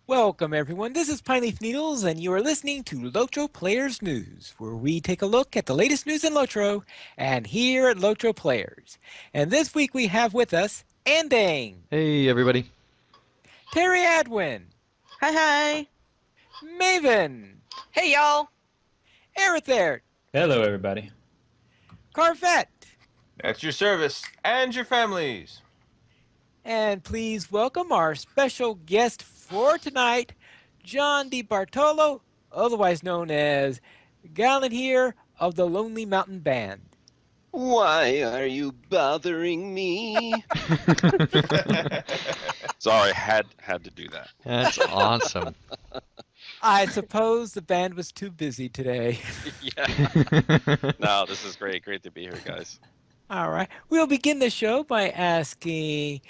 Welcome, everyone. This is Pineleaf Needles, and you are listening to LOTRO Players News, where we take a look at the latest news in LOTRO and here at LOTRO Players. And this week we have with us Andang, Hey, everybody. Terry Adwin, Hi, hi. Maven, Hey, y'all. Aerithert, Hello, everybody. Carvette, At your service and your families. and please welcome our special guest for tonight, John DiBartolo, otherwise known as Gallant here of the Lonely Mountain Band. Why are you bothering me? Sorry, had to do that. That's awesome. I suppose the band was too busy today. Yeah. No, this is great. Great to be here, guys. All right. We'll begin the show by asking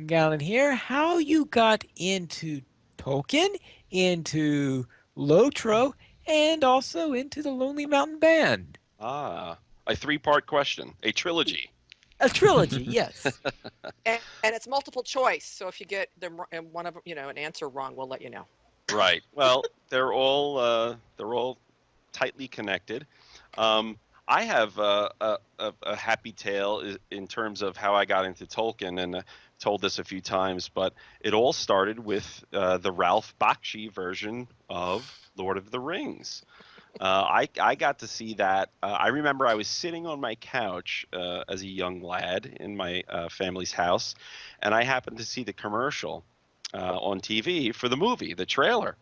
Galen here how you got into Tolkien, into Lotro, and also into the Lonely Mountain Band. A three-part question, a trilogy. A trilogy, yes. And it's multiple choice, so if you get one of an answer wrong, we'll let you know. Right. Well, they're all tightly connected. I have a happy tale in terms of how I got into Tolkien, and told this a few times, but it all started with the Ralph Bakshi version of Lord of the Rings. I got to see that. I remember I was sitting on my couch as a young lad in my family's house, and I happened to see the commercial on TV for the movie, the trailer.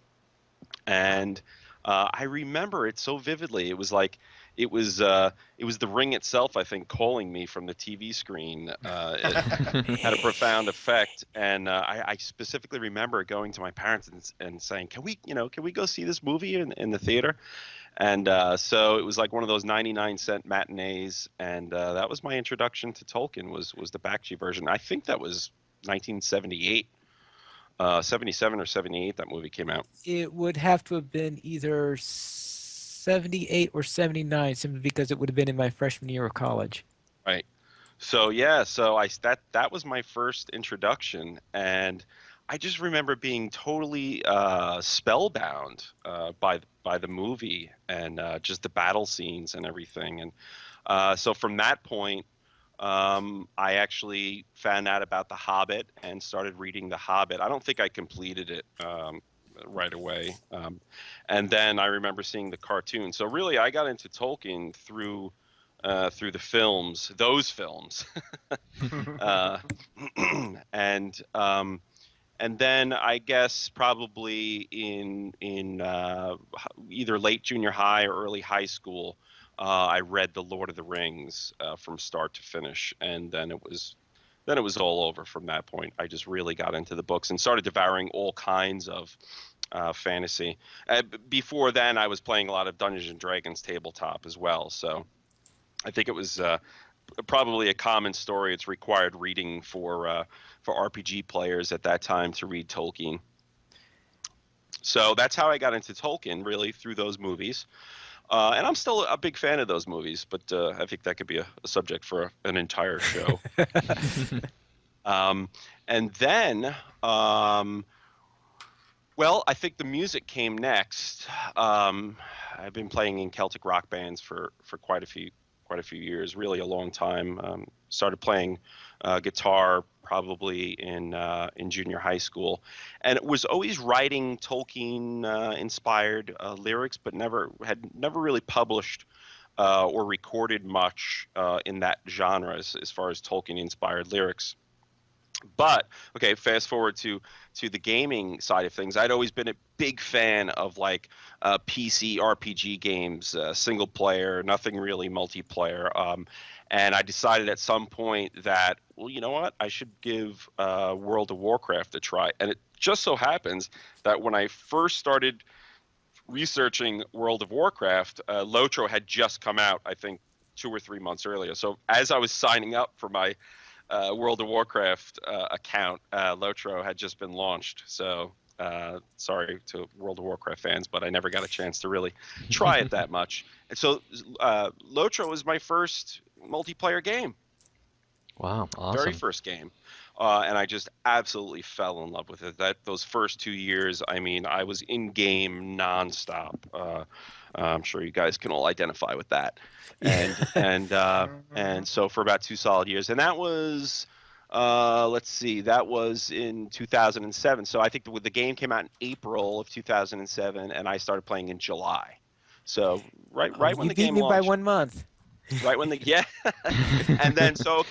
And I remember it so vividly. It was like it was the ring itself, I think, calling me from the TV screen. It had a profound effect, and I specifically remember going to my parents and saying, "Can we go see this movie in the theater?" And so it was like one of those 99-cent matinees, and that was my introduction to Tolkien. Was the Bakshi version? I think that was 1978. 77 or 78 that movie came out. It would have to have been either 78 or 79, simply because it would have been in my freshman year of college. Right. So yeah, that was my first introduction, and I just remember being totally spellbound by the movie and just the battle scenes and everything. And so from that point, I actually found out about The Hobbit and started reading The Hobbit. I don't think I completed it right away. And then I remember seeing the cartoon. So really, I got into Tolkien through the films, those films. uh, and then I guess probably in either late junior high or early high school, I read The Lord of the Rings from start to finish, and then it was all over from that point. I just really got into the books and started devouring all kinds of fantasy. Before then, I was playing a lot of Dungeons and Dragons tabletop as well. So I think it was probably a common story. It's required reading for RPG players at that time to read Tolkien. So that's how I got into Tolkien, really, through those movies. And I'm still a big fan of those movies, but I think that could be a subject for an entire show. And then, well, I think the music came next. I've been playing in Celtic rock bands for quite a few years, really a long time. Started playing guitar probably in junior high school, and it was always writing Tolkien inspired lyrics, but never really published or recorded much in that genre as far as Tolkien inspired lyrics. But okay, fast forward to the gaming side of things. I'd always been a big fan of like PC RPG games, single player, nothing really multiplayer. And I decided at some point that, well, you know what, I should give World of Warcraft a try. And it just so happens that when I first started researching World of Warcraft, LOTRO had just come out, I think 2 or 3 months earlier. So as I was signing up for my World of Warcraft account, LOTRO had just been launched. So sorry to World of Warcraft fans, but I never got a chance to really try it that much. And so LOTRO was my first multiplayer game. Wow, awesome. Very first game. and I just absolutely fell in love with it. Those first 2 years, I mean, I was in game nonstop. I'm sure you guys can all identify with that. And Yeah. and so for about 2 solid years, and that was let's see, that was in 2007. So I think the game came out in April of 2007, and I started playing in July. So Oh, right when you the beat game me by launched. 1 month. Right when the yeah, and then so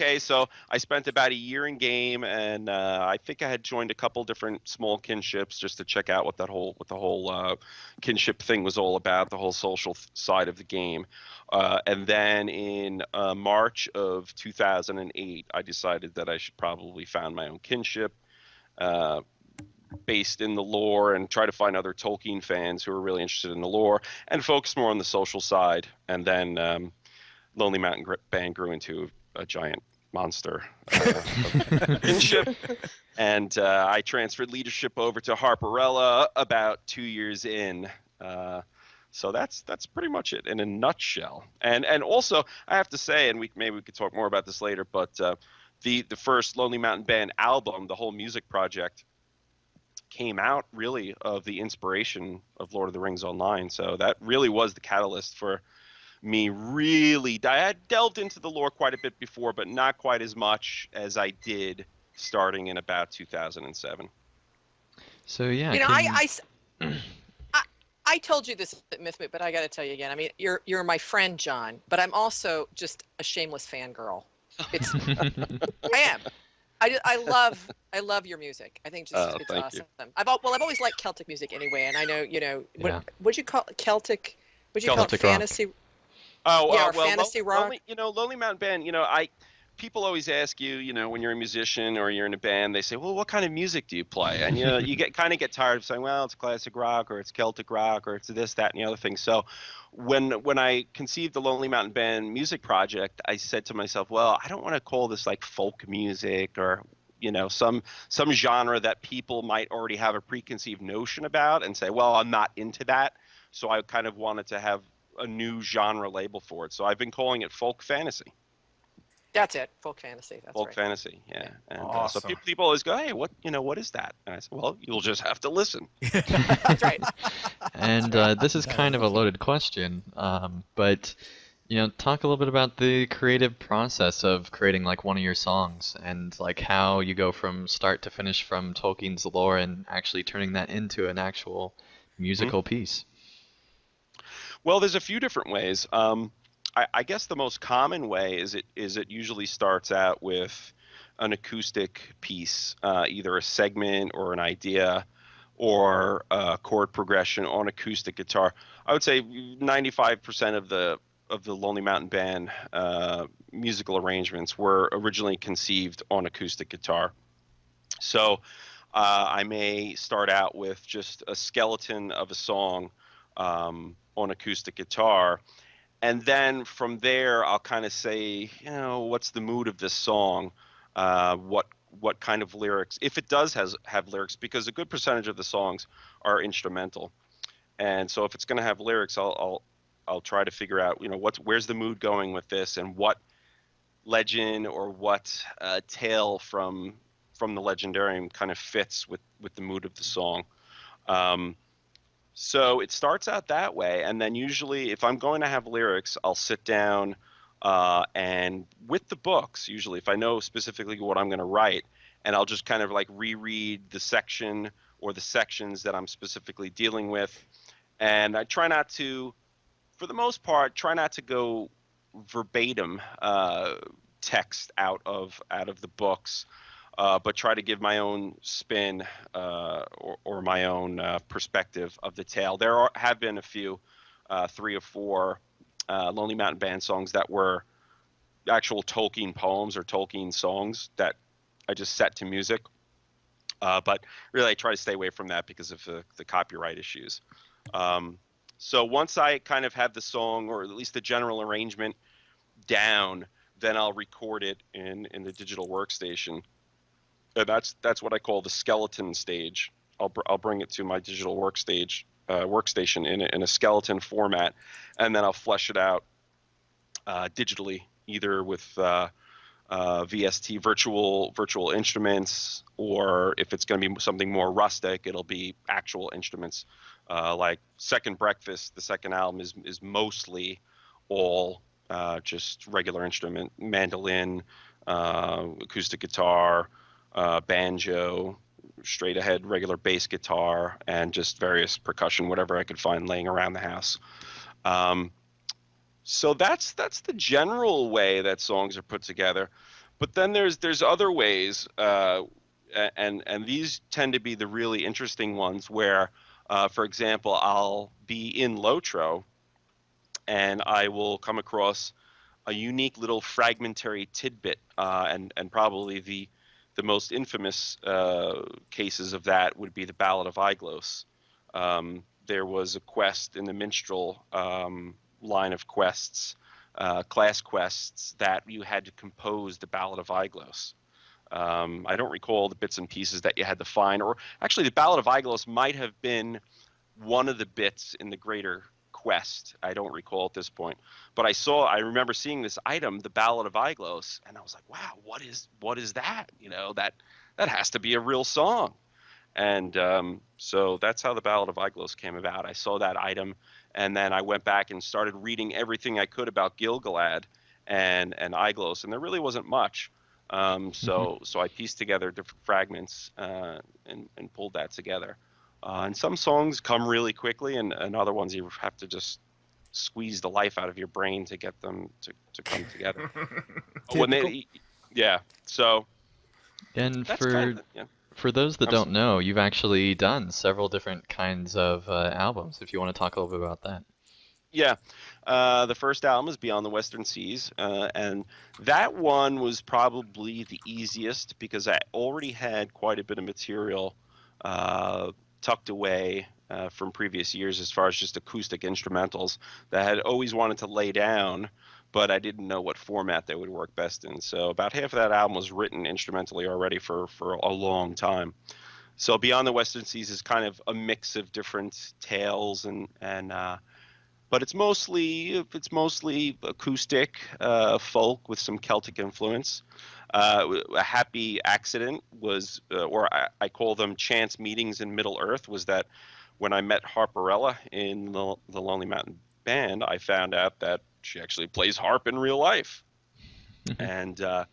I spent about a year in game, and I think I had joined a couple different small kinships just to check out what the whole kinship thing was all about, the whole social side of the game. And then in March of 2008, I decided that I should probably found my own kinship. Uh, Based in the lore and try to find other Tolkien fans who are really interested in the lore and focus more on the social side. And then Lonely Mountain Band grew into a giant monster kinship, and I transferred leadership over to Harperella about 2 years in. So that's pretty much it in a nutshell. And also I have to say, and maybe we could talk more about this later, but the first Lonely Mountain Band album, the whole music project, came out really of the inspiration of Lord of the Rings Online. So that really was the catalyst for me really. I had delved into the lore quite a bit before, but not quite as much as I did starting in about 2007. So yeah, You know, can I, I told you this at Mythmoot, but I got to tell you again. I mean, you're my friend, John, but I'm also just a shameless fangirl. It's I am. I love your music. I think just it's Thank you. awesome. I've always liked Celtic music anyway, and I know yeah, what'd you call it? Celtic? What'd you call it? Celtic rock. Fantasy? Oh, Yeah, or well, fantasy rock? Lonely Mountain Band. People always ask you, when you're a musician or you're in a band, they say, well, what kind of music do you play? And you get tired of saying, well, it's classic rock or it's Celtic rock or it's this, that, and the other thing. So when I conceived the Lonely Mountain Band music project, I said to myself, well, I don't want to call this like folk music or some genre that people might already have a preconceived notion about and say, well, I'm not into that. So I kind of wanted to have a new genre label for it. So I've been calling it folk fantasy. That's it. Folk fantasy. That's Folk right. fantasy, yeah. Yeah. And so Awesome. people always go, "Hey, what is that?" And I said, "Well, you'll just have to listen." That's right. And this is kind of a loaded question, but talk a little bit about the creative process of creating like one of your songs and like how you go from start to finish from Tolkien's lore and actually turning that into an actual Mhm. musical piece. Well, there's a few different ways. I guess the most common way is it usually starts out with an acoustic piece, either a segment or an idea or a chord progression on acoustic guitar. I would say 95% of the Lonely Mountain Band musical arrangements were originally conceived on acoustic guitar. So I may start out with just a skeleton of a song on acoustic guitar, and then from there I'll kind of say, what's the mood of this song? What kind of lyrics? If it does have lyrics, because a good percentage of the songs are instrumental, and so if it's going to have lyrics, I'll try to figure out, where's the mood going with this, and what legend or what tale from the legendarium kind of fits with the mood of the song. Um, so it starts out that way, and then usually, if I'm going to have lyrics, I'll sit down and with the books. Usually, if I know specifically what I'm going to write, and I'll just kind of like reread the section or the sections that I'm specifically dealing with, and I try not to, for the most part, try not to go verbatim text out of the books, but try to give my own spin or my own perspective of the tale. Have been a few, 3 or 4 Lonely Mountain Band songs that were actual Tolkien poems or Tolkien songs that I just set to music. But really, I try to stay away from that because of the copyright issues. Um, so once I kind of have the song, or at least the general arrangement, down, then I'll record it in the digital workstation. And that's what I call the skeleton stage. I'll bring it to my digital workstation in a skeleton format, and then I'll flesh it out digitally, either with VST, virtual instruments, or if it's going to be something more rustic, it'll be actual instruments. Like Second Breakfast, the second album is mostly all just regular instrument, mandolin, acoustic guitar, banjo, straight ahead regular bass guitar, and just various percussion, whatever I could find laying around the house. Um, so that's the general way that songs are put together. But then there's other ways, and these tend to be the really interesting ones where, for example, I'll be in Lotro and I will come across a unique little fragmentary tidbit, and probably the most infamous cases of that would be the Ballad of Aiglos. There was a quest in the minstrel line of quests, class quests, that you had to compose the Ballad of Aiglos. I don't recall the bits and pieces that you had to find, or actually, the Ballad of Aiglos might have been one of the bits in the greater quest. I don't recall at this point, but I remember seeing this item, the Ballad of Aiglos, and I was like, wow, what is that? That has to be a real song. And so that's how the Ballad of Aiglos came about. I saw that item, and then I went back and started reading everything I could about Gilgalad and Aiglos, and there really wasn't much. So I pieced together different fragments and pulled that together. And some songs come really quickly, and other ones you have to just squeeze the life out of your brain to get them to come together. When Typical. yeah. So And that's kind of yeah. for those that I'm don't know, you've actually done several different kinds of albums. If you want to talk a little bit about that. Yeah. The first album is Beyond the Western Seas, and that one was probably the easiest because I already had quite a bit of material tucked away from previous years as far as just acoustic instrumentals that I had always wanted to lay down, but I didn't know what format they would work best in. So about half of that album was written instrumentally already for a long time. So Beyond the Western Seas is kind of a mix of different tales and but it's mostly acoustic folk with some Celtic influence. A happy accident was, or I call them chance meetings in Middle Earth, was that when I met Harperella in the Lonely Mountain Band, I found out that she actually plays harp in real life, and and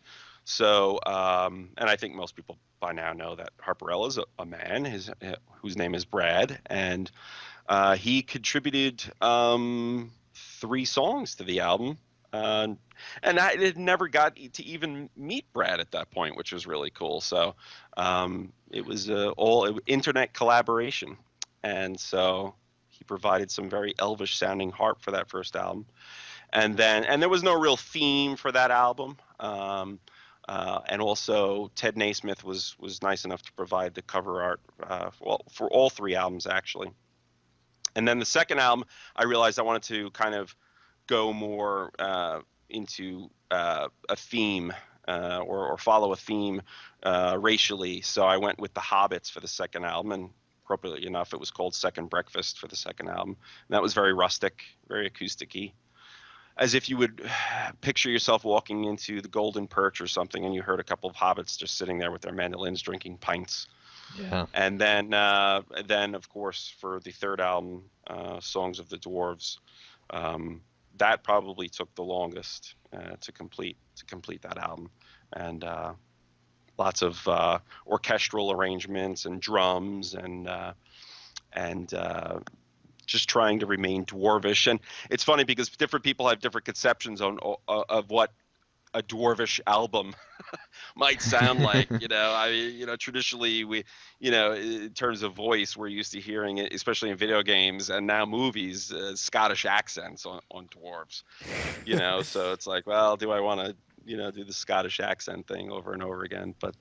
I think most people by now know that Harperella is a man, whose name is Brad, and he contributed 3 songs to the album. Uh, and I had never got to even meet Brad at that point, which was really cool. So it was all internet collaboration. And so he provided some very elvish sounding harp for that first album. And there was no real theme for that album. And also Ted Naismith was nice enough to provide the cover art for all 3 albums, actually. And then the second album, I realized I wanted to kind of go more into a theme or follow a theme racially. So I went with the Hobbits for the second album, and appropriately enough, it was called Second Breakfast for the second album. And that was very rustic, very acoustic-y, as if you would picture yourself walking into the Golden Perch or something, and you heard a couple of hobbits just sitting there with their mandolins drinking pints. Yeah. And then of course, for the third album, Songs of the Dwarves, that probably took the longest to complete that album, and lots of orchestral arrangements and drums and just trying to remain dwarvish. And it's funny because different people have different conceptions of what a dwarvish album might sound like. I mean, traditionally in terms of voice, we're used to hearing it, especially in video games and now movies, Scottish accents on dwarves. So it's like, well, do I want to do the Scottish accent thing over and over again? But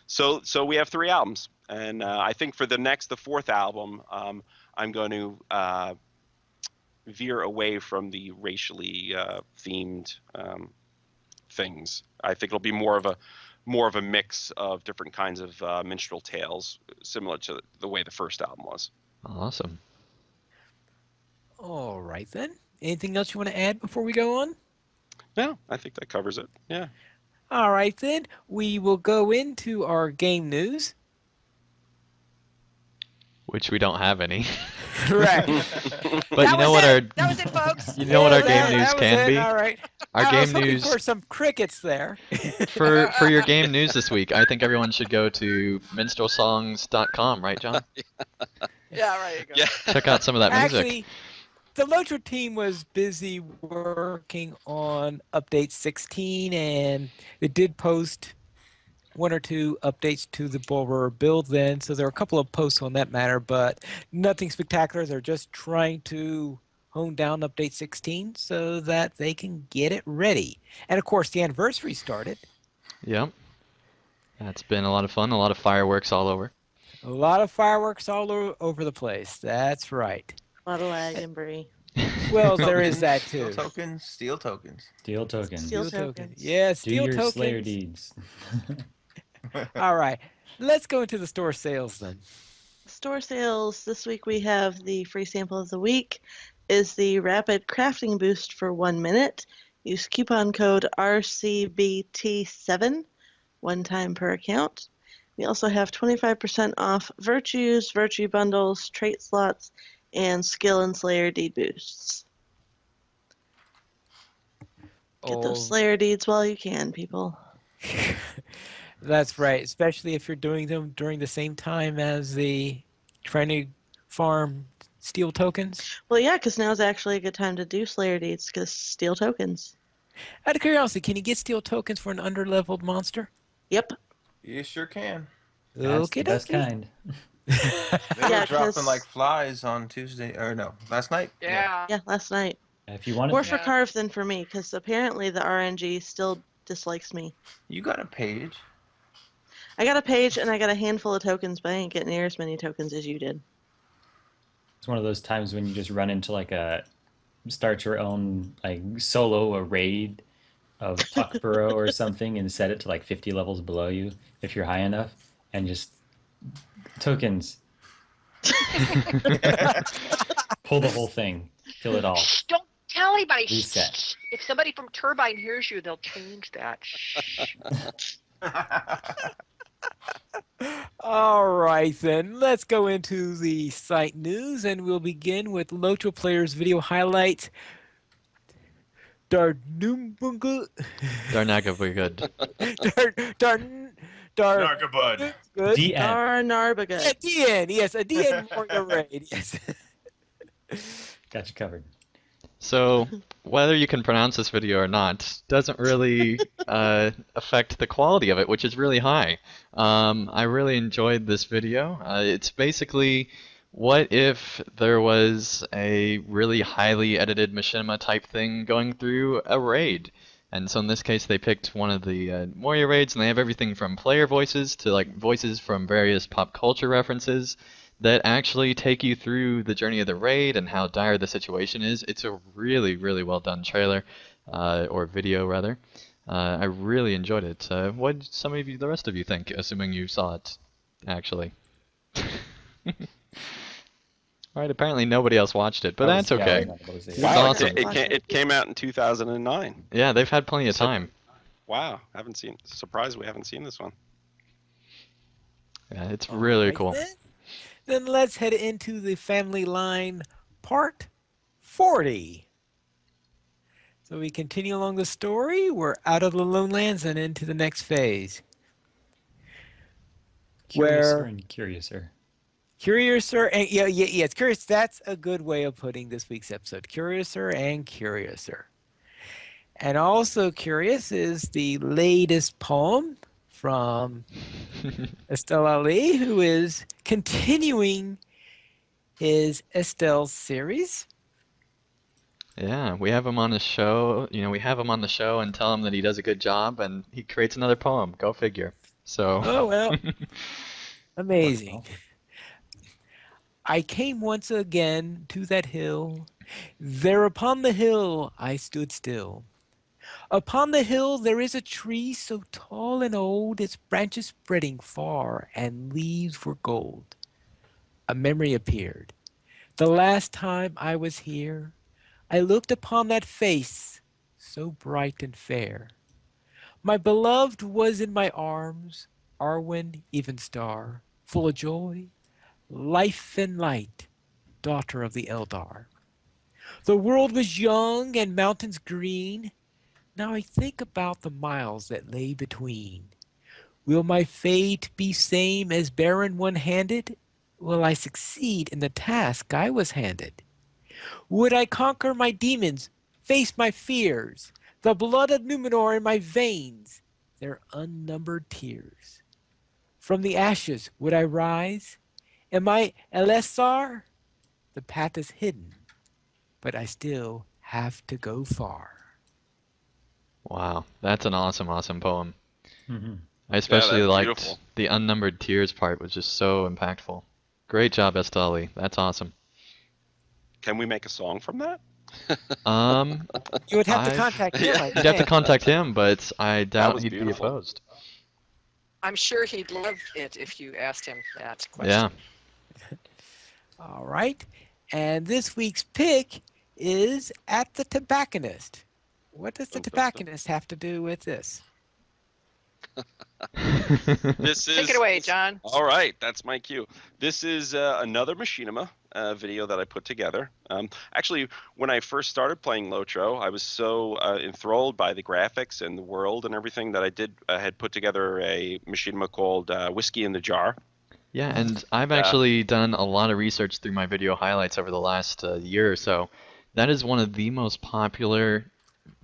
so we have 3 albums, and I think for the fourth album, I'm going to veer away from the racially themed things. I think it'll be more of a mix of different kinds of minstrel tales, similar to the way the first album was. Awesome. All right then. Anything else you want to add before we go on? Yeah, I think that covers it. Yeah. All right, then we will go into our game news. Which we don't have any. Right. But you That know was what it. our That was it, folks. you know what Yeah, our game news that was can it. be? All right. Our I was game hoping for news some crickets there. for your game news this week, I think everyone should go to minstrelsongs.com, right, John? Yeah, right. You go. Yeah. Check out some of that music. Actually, the LOTRO team was busy working on update 16, and it did post one or two updates to the Bulwer build then. So there are a couple of posts on that matter, but nothing spectacular. They're just trying to hone down update 16 so that they can get it ready. And of course, the anniversary started. Yep. That's been a lot of fun, a lot of fireworks all over. A lot of fireworks all over the place. That's right. A lot of lag and brie. Well, there is Tokens, that steel too. tokens, steel tokens. Steel tokens. Steel Steel token. tokens. Yeah, Do steel your tokens. Slayer deeds. All right. Let's go into the store sales then. Store sales this week. We have the free sample of the week is the rapid crafting boost for 1 minute. Use coupon code RCBT7 one time per account. We also have 25% off virtues, virtue bundles, trait slots, and skill and Slayer deed boosts. Get those Slayer deeds while you can, people. That's right, especially if you're doing them during the same time as the trying to farm steel tokens. Well, yeah, because now's actually a good time to do Slayer deeds because steel tokens. Out of curiosity, can you get steel tokens for an underleveled monster? Yep. You sure can. That's Okay, the best kind. They Yeah, were dropping 'cause- like flies on Tuesday, or no, last night. Yeah. Yeah, last night. If you wanted More to, for Yeah. Carve than for me, because apparently the RNG still dislikes me. You got a page. I got a page and I got a handful of tokens, but I ain't getting near as many tokens as you did. it's one of those times when you just run into like start your own like solo a raid of Puckborough or something and set it to like 50 levels below you if you're high enough and just tokens. Pull the whole thing. Kill it all. Shh, don't tell anybody. Reset. Shh. If somebody from Turbine hears you, they'll change that. Shh. All right, then. Let's go into the site news, and we'll begin with LOTRO Players video highlight. Darnumbuga. Darnaga, we're good. Narcabud. Good. DN. Narbaga. A DN, yes, a DN Warrior Raid, yes. Got you covered. So, whether you can pronounce this video or not doesn't really affect the quality of it, which is really high. I really enjoyed this video. It's basically, what if there was a really highly edited machinima type thing going through a raid? And so in this case, they picked one of the warrior raids, and they have everything from player voices to like voices from various pop culture references that actually take you through the journey of the raid and how dire the situation is. It's a really, really well done trailer, or video rather. I really enjoyed it. What did some of you, the rest of you, think? Assuming you saw it, actually. Right. Apparently nobody else watched it, but I was- that's yeah, I okay. was not able to see it. It's Wow, awesome. it came out in 2009. Yeah, they've had plenty of So- time. Wow, haven't seen. Surprised we haven't seen this one. Yeah, it's really Alright, cool. Then let's head into the family line part 40. So we continue along the story. We're out of the Lone Lands and into the next phase. Curiouser Where- and curiouser. Curiouser and yeah, it's curious. That's a good way of putting this week's episode. Curiouser and curiouser. And also curious is the latest poem from Estelle Ali, who is continuing his Estelle series. Yeah, we have him on the show. You know, we have him on the show and tell him that he does a good job, and he creates another poem. Go figure. So. Oh well, amazing. Well, I came once again to that hill. There upon the hill I stood still. Upon the hill there is a tree so tall and old, its branches spreading far, and leaves were gold. A memory appeared. The last time I was here, I looked upon that face so bright and fair. My beloved was in my arms, Arwen, even star, full of joy, life and light, daughter of the Eldar. The world was young and mountains green. Now I think about the miles that lay between. Will my fate be same as barren one-handed? Will I succeed in the task I was handed? Would I conquer my demons, face my fears, the blood of Numenor in my veins, their unnumbered tears? From the ashes would I rise? Am I Elessar? The path is hidden, but I still have to go far. Wow, that's an awesome, awesome poem. Hmm. I Yeah, especially that's liked beautiful. the unnumbered tears part, was just so impactful. Great job, Estali. That's awesome. Can we make a song from that? Um, You would have to I contact him, Yeah, I You'd have to think. contact him, but I that doubt was he'd be beautiful. opposed. I'm sure he'd love it if you asked him that Yeah. question. All right. And this week's pick is At the Tobacconist. What does the Dun, dun, dun. tobacconist have to do with this? This Take it is away, this, John. all right. That's my cue. This is another Machinima video that I put together. Actually, when I first started playing Lotro, I was so enthralled by the graphics and the world and everything that I had put together a Machinima called Whiskey in the Jar. Yeah, and I've Uh, actually done a lot of research through my video highlights over the last year or so. That is one of the most popular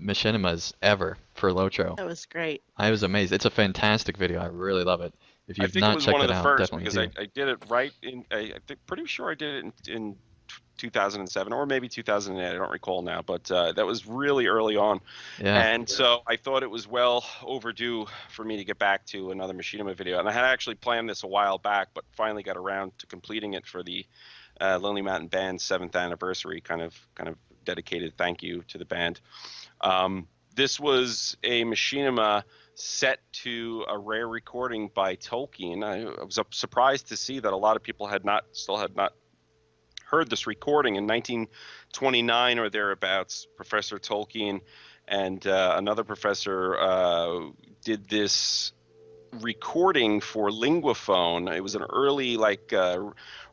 machinimas ever for Lotro. That was great. I was amazed. It's a fantastic video. I really love it. If I you've think it not was one checked of it the out, first definitely because do. I did it right in I think pretty sure I did it in 2007 or maybe 2008. I don't recall now, but that was really early on. Yeah. And so I thought it was well overdue for me to get back to another Machinima video. And I had actually planned this a while back, but finally got around to completing it for the Lonely Mountain Band's 7th anniversary kind of dedicated thank you to the band. This was a machinima set to a rare recording by Tolkien. I was surprised to see that a lot of people still had not heard this recording in 1929 or thereabouts. Professor Tolkien and another professor did this recording for Linguaphone. It was an early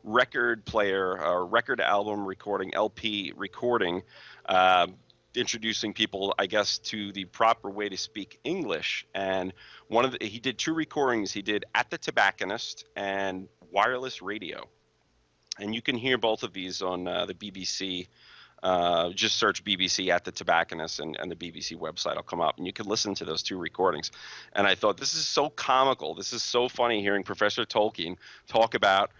record player, record album recording, LP recording, uh, introducing people, I guess, to the proper way to speak English. And he did two recordings. He did At the Tobacconist and Wireless Radio. And you can hear both of these on the BBC. Just search BBC At the Tobacconist and the BBC website will come up, and you can listen to those two recordings. And I thought, this is so comical. This is so funny hearing Professor Tolkien talk about,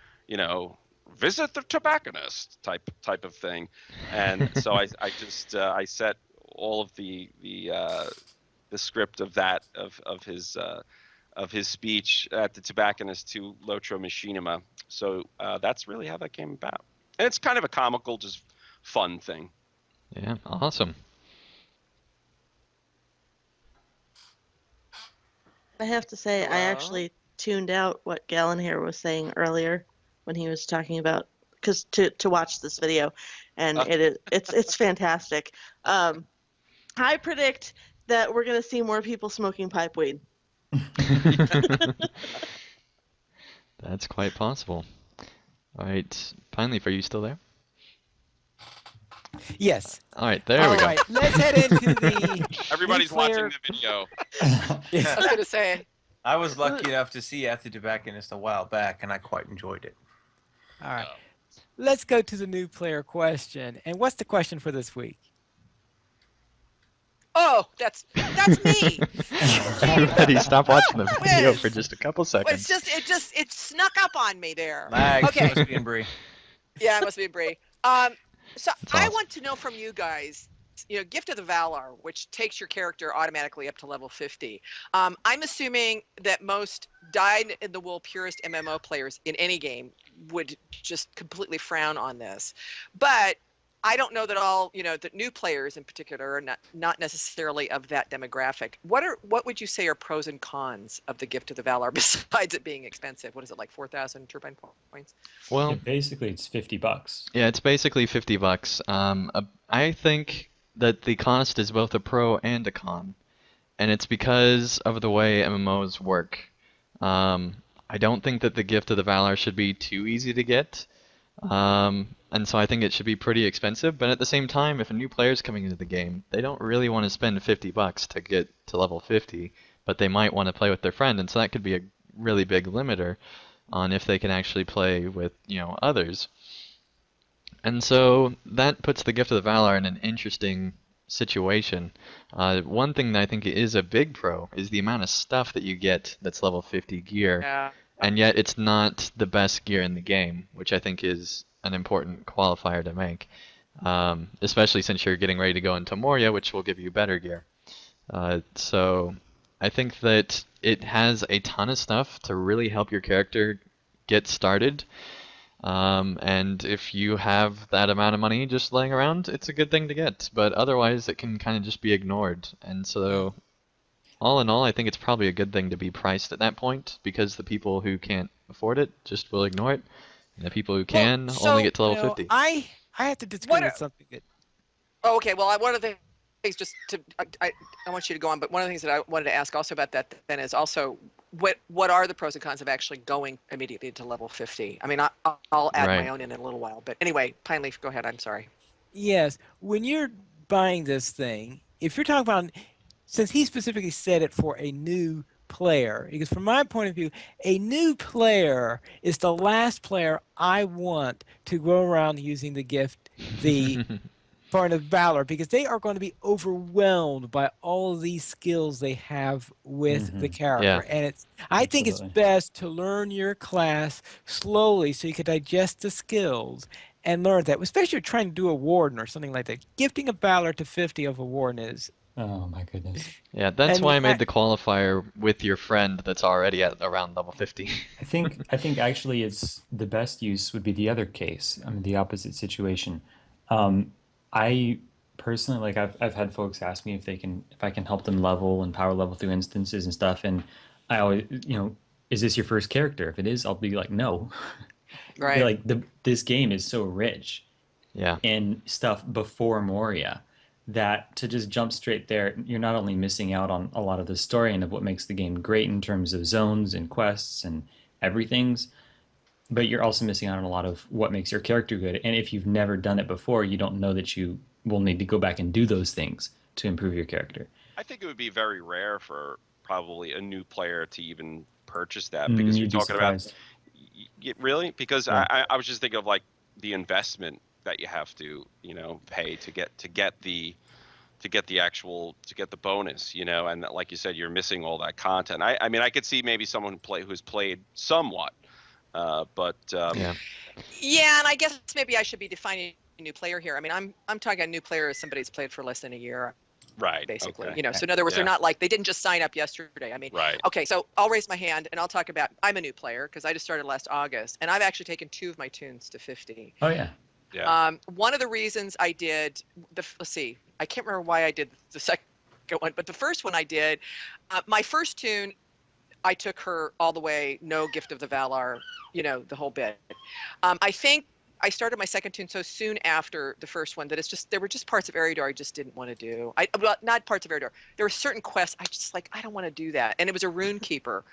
visit the tobacconist type of thing. And so I set all of the script of his speech at the tobacconist to Lotro Machinima. So that's really how that came about. And it's kind of a comical, just fun thing. Yeah, awesome. I have to say, I Well, actually tuned out what Gallon here was saying earlier when he was talking about because to watch this video, and it's fantastic. I predict that we're gonna see more people smoking pipe weed. That's quite possible. All right, Pineleaf, are you still there? Yes. All right, there All we go. right. Let's head into the Everybody's new player- watching the video. I was going to say, I was lucky enough to see At the Tobacconist a while back, and I quite enjoyed it. All right. Let's go to the new player question. And what's the question for this week? oh, that's me. Everybody, stop watching the video Whiz. for just a couple But seconds. it snuck up on me there. Lag, Okay. must be in Brie. Yeah, it must be Brie. So That's I awesome. want to know from you guys, Gift of the Valar, which takes your character automatically up to level 50. I'm assuming that most dyed-in-the-wool purist MMO players in any game would just completely frown on this. But I don't know that all, that new players in particular are not necessarily of that demographic. What would you say are pros and cons of the Gift of the Valar besides it being expensive? What is it, like 4,000 turbine points? Well, Basically, it's $50. yeah, it's basically $50. I think that the cost is both a pro and a con, and it's because of the way MMOs work. I don't think that the Gift of the Valor should be too easy to get, and so I think it should be pretty expensive. But at the same time, if a new player's coming into the game, they don't really want to spend $50 to get to level 50, but they might want to play with their friend, and so that could be a really big limiter on if they can actually play with, others. And so that puts the Gift of the Valor in an interesting situation. One thing that I think is a big pro is the amount of stuff that you get that's level 50 gear, Yeah. and yet it's not the best gear in the game, which I think is an important qualifier to make, especially since you're getting ready to go into Moria, which will give you better gear. So I think that it has a ton of stuff to really help your character get started. And if you have that amount of money just laying around, it's a good thing to get. But otherwise, it can kind of just be ignored. And so, all in all, I think it's probably a good thing to be priced at that point because the people who can't afford it just will ignore it, and the people who Well, can only so get to level Well, 50. I have to disagree what? with something that Oh, okay. Well, one of the things just to I want you to go on, but one of the things that I wanted to ask also about that then is also what are the pros and cons of actually going immediately to level 50? I mean, I'll add Right. my own in a little while, but anyway, Pine Leaf, go ahead. I'm sorry. yes, when you're buying this thing, if you're talking about, since he specifically said it for a new player, because from my point of view, a new player is the last player I want to go around using the gift, the part of valor, because they are going to be overwhelmed by all of these skills they have with the Yeah. character. And I think it's Absolutely. best to learn your class slowly so you can digest the skills and learn that, especially if you're trying to do a warden or something like that. Gifting a valor to 50 of a warden is, Oh my goodness. Yeah, that's and why I made the qualifier with your friend that's already at around level 50. I think actually it's the best use would be the other case. I mean, the opposite situation. Um, I personally like I've had folks ask me if I can help them level and power level through instances and stuff, and I always is this your first character? If it is, I'll be like no. Right. Like this game is so rich Yeah. in stuff before Moria that to just jump straight there, you're not only missing out on a lot of the story and of what makes the game great in terms of zones and quests and everything's, but you're also missing out on a lot of what makes your character good. And if you've never done it before, you don't know that you will need to go back and do those things to improve your character. I think it would be very rare for probably a new player to even purchase that because you're You'd be talking about surprised. really because Yeah. I was just thinking of like the investment that you have to pay to get the actual to get the bonus, and that, like you said, you're missing all that content. I mean, I could see maybe someone who's played somewhat, but Yeah. Yeah, and I guess maybe I should be defining a new player here. I mean, I'm talking a new player as somebody who's played for less than a year, right, basically. okay, So in other words, yeah, they're not like they didn't just sign up yesterday. I mean, right, okay, so I'll raise my hand and I'll talk about I'm a new player because I just started last August, and I've actually taken 2 of my tunes to 50. Oh yeah. yeah, One of the reasons I did let's see, I can't remember why I did the second one, but the first one I did, my first tune, I took her all the way, no Gift of the Valar, the whole bit. I think I started my second tune so soon after the first one that there were just parts of Eriador I just didn't want to do. Well, not parts of Eriador. There were certain quests I don't want to do that, and it was a rune keeper,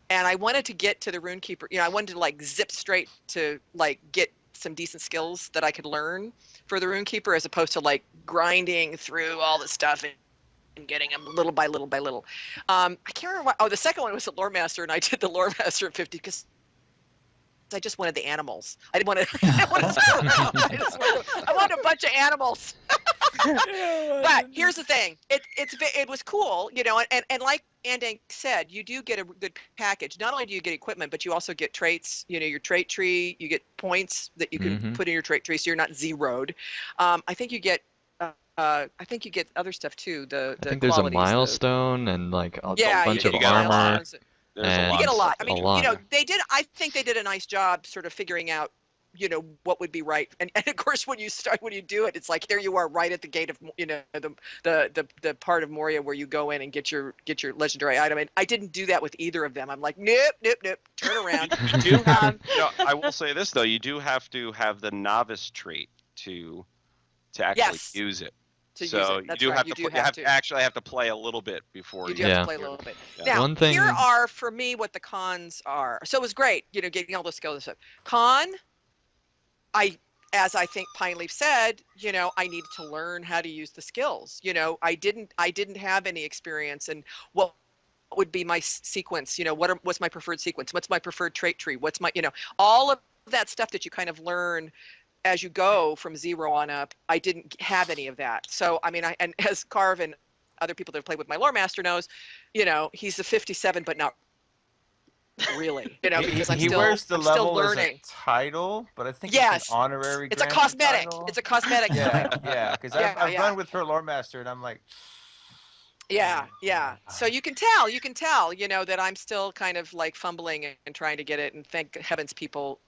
and I wanted to get to the rune keeper. I wanted to like zip straight to like get some decent skills that I could learn for the rune keeper as opposed to like grinding through all the stuff and getting them little by little by little. I can't remember. The second one was the lore master, and I did the lore master at 50 because I just wanted the animals. I didn't want to. I wanted a bunch of animals. But here's the thing. It was cool, and like Andang said, you do get a good package. Not only do you get equipment, but you also get traits. Your trait tree. You get points that you can put in your trait tree, so you're not zeroed. I think you get. I think you get other stuff too. The I think there's a qualities. milestone and like a Yeah, bunch you of get armor, milestones. there's a You lot get and a of lot. stuff I in mean, a lot. they did. I think they did a nice job sort of figuring out, what would be right. And of course, when you do it, it's like here you are right at the gate of, the part of Moria where you go in and get your legendary item. And I didn't do that with either of them. I'm like, nope, nope, nope. Turn around. You do have, I will say this though, you do have to have the novice trait to actually Yes. use it. to use So it. you That's do right. have You to do have to. actually have to play a little bit before You do you. have to Yeah. play a little bit. Yeah. Now, One thing. here are for me what the cons are. So it was great, getting all the skills and stuff. Con, I, as I think Pine Leaf said, I needed to learn how to use the skills. I didn't have any experience in what would be my sequence. What's my preferred sequence? What's my preferred trait tree? What's my, all of that stuff that you kind of learn as you go from 0 on up. I didn't have any of that. So, I mean, and as Carv and other people that have played with my lore master knows, he's a 57, but not really, because He wears the I'm still level as a learning. title, but I think it's an Yes, honorary it's a granted cosmetic. title. It's a cosmetic Yeah, title. yeah, because Yeah, I've yeah. run with her lore master, and I'm like, Yeah. So you can tell, that I'm still kind of like fumbling and trying to get it. And thank heavens people,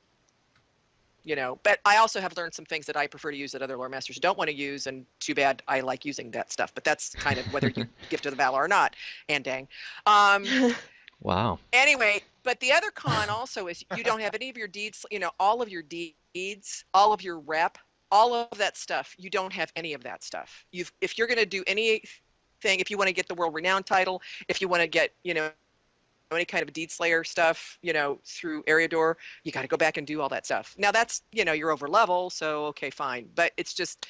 but I also have learned some things that I prefer to use that other lore masters don't want to use. And too bad I like using that stuff, but that's kind of whether you gift of the valor or not. And dang. Wow. Anyway, but the other con also is you don't have any of your deeds, all of your deeds, all of your rep, all of that stuff. You don't have any of that stuff. If you're going to do anything, if you want to get the world renowned title, if you want to get, any kind of deed slayer stuff, through Eriador, you got to go back and do all that stuff. Now that's, you're over level. So, okay, fine. But it's just,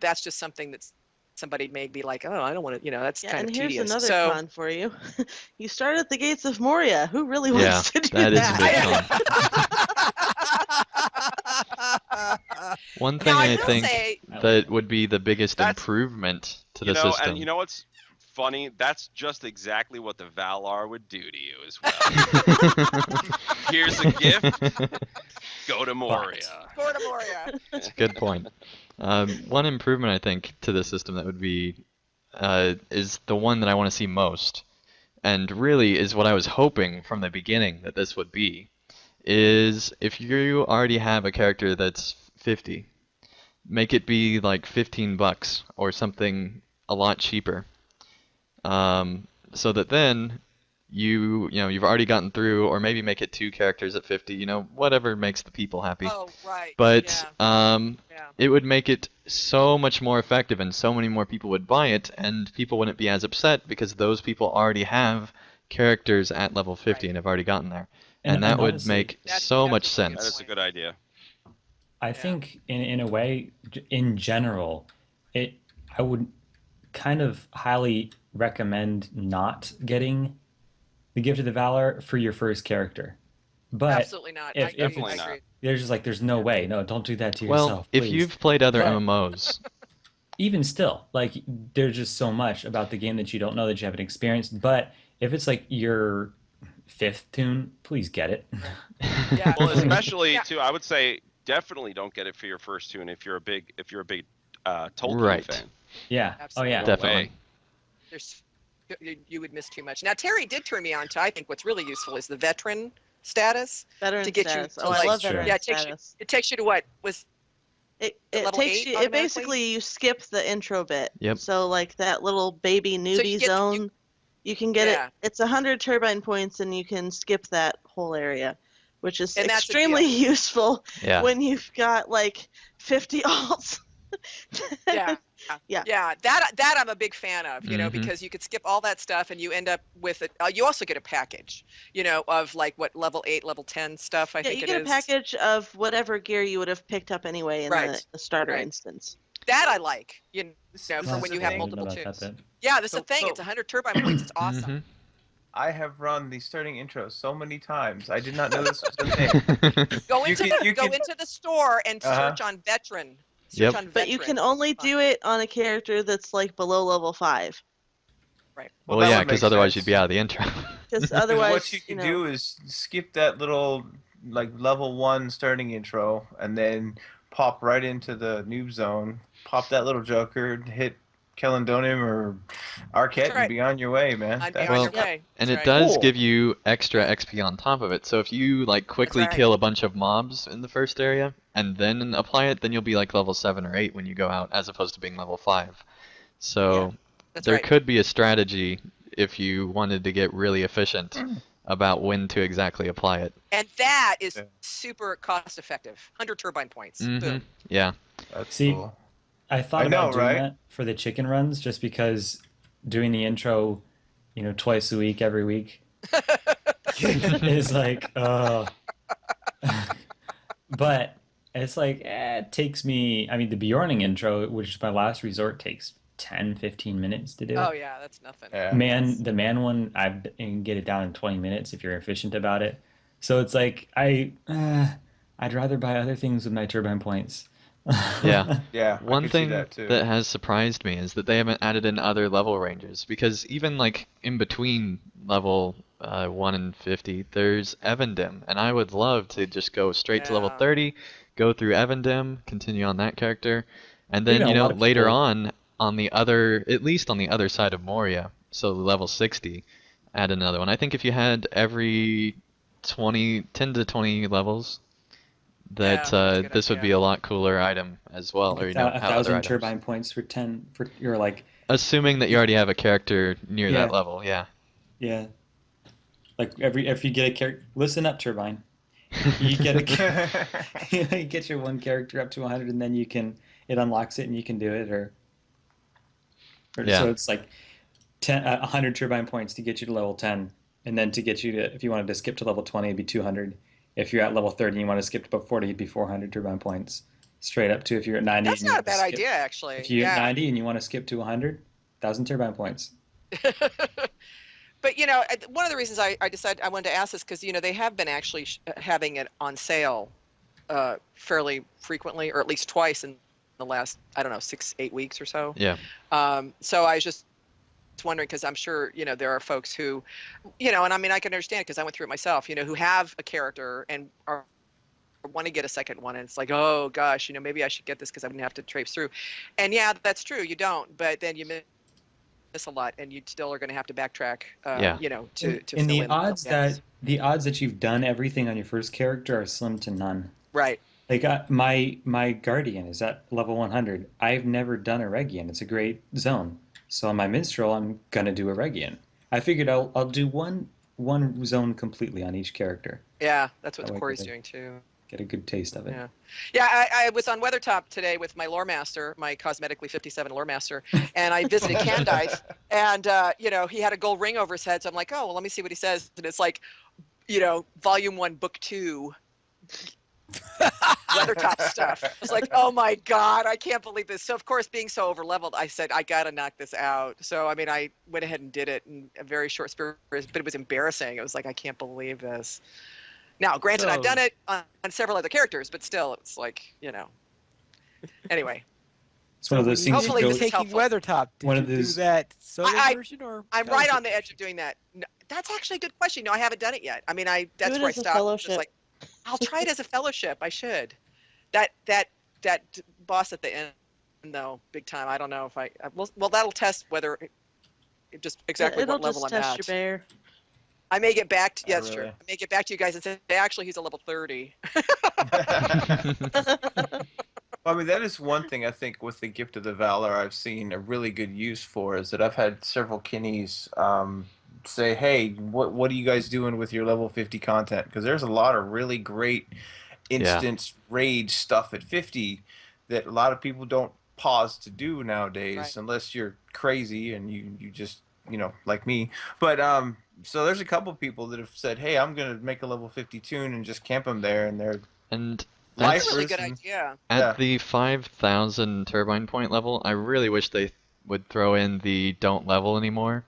that's just something that's somebody may be like, oh, I don't want to, that's kind of tedious. And here's another So, con for you. You start at the gates of Moria. Who really Yeah, wants to do that is a big I- con. One thing now I I will think say, that would be the biggest That's- improvement to the system. And you know what's funny? That's just exactly what the Valar would do to you as well. Here's a gift. Go to Moria. go to Moria. That's a good point. One improvement I think to the system that would be is the one that I want to see most, and really is what I was hoping from the beginning that this would be, is if you already have a character that's 50, make it be like $15 or something a lot cheaper, so that then you've already gotten through, or maybe make it 2 characters at 50, whatever makes the people happy. Oh, right. But Yeah. it would make it so much more effective, and so many more people would buy it, and people wouldn't be as upset because those people already have characters at level 50 and have already gotten there. And that would honestly, make That's- so that's much a good sense. That is a good idea. I think in a way, in general, I would kind of highly recommend not getting the Gift of the Valor for your first character. But Absolutely not. if- I, if Definitely I not. agree. there's just like, there's no way. No, don't do that to Well, yourself, if please. you've played other But- MMOs, Even still, like, there's just so much about the game that you don't know, that you haven't experienced. But if it's like your 5th tune, please get it. Yeah. Well, especially Yeah. too, I would say definitely don't get it for your first tune if you're a big Tolkien Right. fan. Yeah. Absolutely. Oh, yeah. definitely. There's, you would miss too much. Now, Terry did turn me on to, I think what's really useful is the veteran status. Veteran To get you status. to, Oh, I like- love Sure. veteran Yeah, it takes you to what? Was It level takes 8 you. It automatically? basically you skip the intro bit. Yep. So like that little baby newbie get- zone, you can get Yeah. it. It's 100 turbine points, and you can skip that whole area, which is And that's a extremely useful Yeah. when you've got like 50 alts. Yeah. Yeah. Yeah, that I'm a big fan of, Mhm. because you could skip all that stuff and you end up with it. You also get a package, of like what level 8, level 10 stuff. I Yeah, think you it get a is. package of whatever gear you would have picked up anyway in Right. the starter Right. instance. That I like, This for is when the you have thing. multiple I didn't know tunes. about that bit. Yeah, that's the So- thing. so- It's 100 turbine points. It's awesome. Mhm. I have run the starting intro so many times. I did not know this was a thing. Go You into can- you go can- into the store and Uh-huh. search on veteran. Search Yep. on veteran. But you can only do it on a character that's like below level 5. Well, that yeah, would because make otherwise sense. you'd be out of the intro. Because 'Cause otherwise, what you can do is skip that little like level 1 starting intro, and then pop right into the noob zone. Pop that little joker, hit Kellendonim or Arquette, That's right. and be on your way, man. I'd be That's- on Well, your way. And That's it right. does Cool. give you extra XP on top of it. So if you like quickly right. kill a bunch of mobs in the first area and then apply it, then you'll be like level 7 or 8 when you go out, as opposed to being level 5. So That's there right. could be a strategy if you wanted to get really efficient about when to exactly apply it. And that is Yeah. super cost effective. 100 turbine points. Mhm. Boom. Yeah. That's See, cool. I I thought know, about doing right? that for the chicken runs just because doing the intro, twice a week, every week is like, but it's like, it takes me, I mean, the Bjorning intro, which is my last resort, takes 10, 15 minutes to do Oh it. yeah, that's nothing. Yeah. The man one, can get it down in 20 minutes if you're efficient about it. So it's like, I'd rather buy other things with my turbine points. Yeah. Yeah, I One could see thing that too. that has surprised me is that they haven't added in other level ranges because even like in between level 1 and 50, there's Evendim, and I would love to just go straight to level Yeah. 30, go through Evendim, continue on that character, and then, Even a lot of later people, on the other, at least on the other side of Moria, so level 60, add another one. I think if you had every 10 to 20 levels, that Yeah, that's a good this would be idea. a lot cooler item as well, like or a how other thousand items. turbine points for 10, for you're like, Assuming that you already have a character near that yeah, level, yeah. yeah. Like if you get a character, listen up, turbine. You get you get your one character up to 100, and then it unlocks it, and you can do it, or Yeah. so it's like 100 turbine points to get you to level 10, and then to get you to, if you wanted to skip to level 20, it'd be 200. If you're at level 30 and you want to skip to 40, it'd be 400 turbine points. Straight up to if you're at 90 That's and you not a want to bad skip, idea, if actually. you're at Yeah. 90 and you want to skip to 100, 1,000 turbine points. But one of the reasons I decided I wanted to ask this because they have been actually having it on sale fairly frequently, or at least twice in the last, I don't know, 6, 8 weeks or so. Yeah. So I was just wondering because I'm sure there are folks who, and I mean I can understand because I went through it myself, who have a character and are want to get a second one, and it's like, oh gosh, maybe I should get this because I wouldn't have to traipse through. And yeah, that's true, you don't, but then you miss a lot, and you still are going to have to backtrack, Yeah. to In fill the in the odds gaps. that you've done everything on your first character are slim to none. Right. Like my guardian is at level 100. I've never done a Regian. It's a great zone. So on my minstrel, I'm gonna do a Regian. I figured I'll do one zone completely on each character. Yeah, that's what That way Corey's doing too. get a good taste of it. Yeah. Yeah, I was on Weathertop today with my lore master, my cosmetically 57 lore master, and I visited Candice, and he had a gold ring over his head, so I'm like, oh well, let me see what he says, and it's like, volume 1, book 2, Weathertop stuff. I was like, oh my god, I can't believe this. So of course, being so over leveled, I said I gotta knock this out. So I mean, I went ahead and did it in a very short spirit, but it was embarrassing. It was like, I can't believe this. Now, granted, I've done So, it on several other characters, but still, it's like, Anyway, It's one of when those you things did you hopefully the this go. is taking helpful. Weathertop, One did of you do those. that solo I, version or I'm right on fellowship the edge of version? doing that. No, that's actually a good question. No, I haven't done it yet. I mean, Do that's it where I as a stopped. Just fellowship. like, I'll try it as a fellowship. I should. That boss at the end, though, big time. I don't know if well, that'll test whether just exactly It'll what level just I'm test your at. bear. I may get back to, yeah, Not that's true. really. I may get back to you guys and say, actually, he's a level 30. Well, I mean, that is one thing I think with the Gift of the Valor I've seen a really good use for is that I've had several kinnies say, "Hey, what are you guys doing with your level 50 content?" Because there's a lot of really great Yeah. instance rage stuff at 50 that a lot of people don't pause to do Right. nowadays unless you're crazy and you just like me. But so there's a couple people that have said, "Hey, I'm gonna make a level 50 tune and just camp them there," and they're And That's a at really lifers good and idea. at yeah. the 5,000 turbine point level, I really wish they would throw in the don't level anymore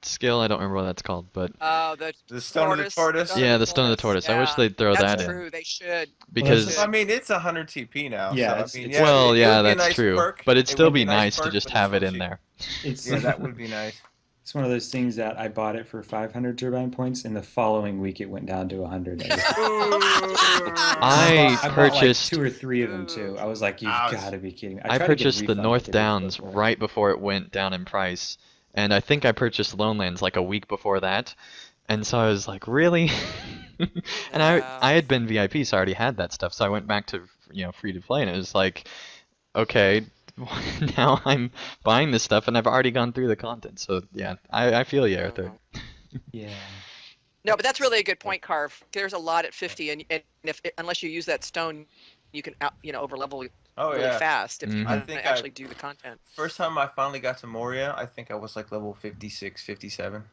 skill. I don't remember what that's called, but Oh, the The Stone of the Stone Tortoise. of yeah, the the Stone of the Tortoise. Tortoise. I wish Yeah, they'd throw that's that in true. They should. Well, They that's because I should. mean, it's 100 TP now, so yeah. I It's mean, it's yeah, well, it yeah, would be a that's nice true. perk. But it'd It still would be be a nice nice to perk, just but it's have still it in cheap. there. it's Yeah, that would be nice. it's one of those things that I bought it for 500 turbine points, and the following week it went down to 100. I I bought like purchased 2 or 3 of them too. I was Ooh. like, you've got Ouch. to be kidding me. I I tried to get a purchased the refund, but North they wouldn't go Downs for it. right before it went down in price, and I think I purchased Lone Lands like a week before that, and so I was like, really? And I Yeah. had been VIP, so I already had that stuff, so I went back to free to play, and it was like, okay, now I'm buying this stuff, and I've already gone through the content, so yeah, I feel you, Arthur. No. Yeah. No, but that's really a good point, Carve. There's a lot at 50, and if unless you use that stone, you can over level Oh really yeah. fast if you Mhm. I want think to actually do the content. first time I finally got to Moria, I think I was like level 56, 57.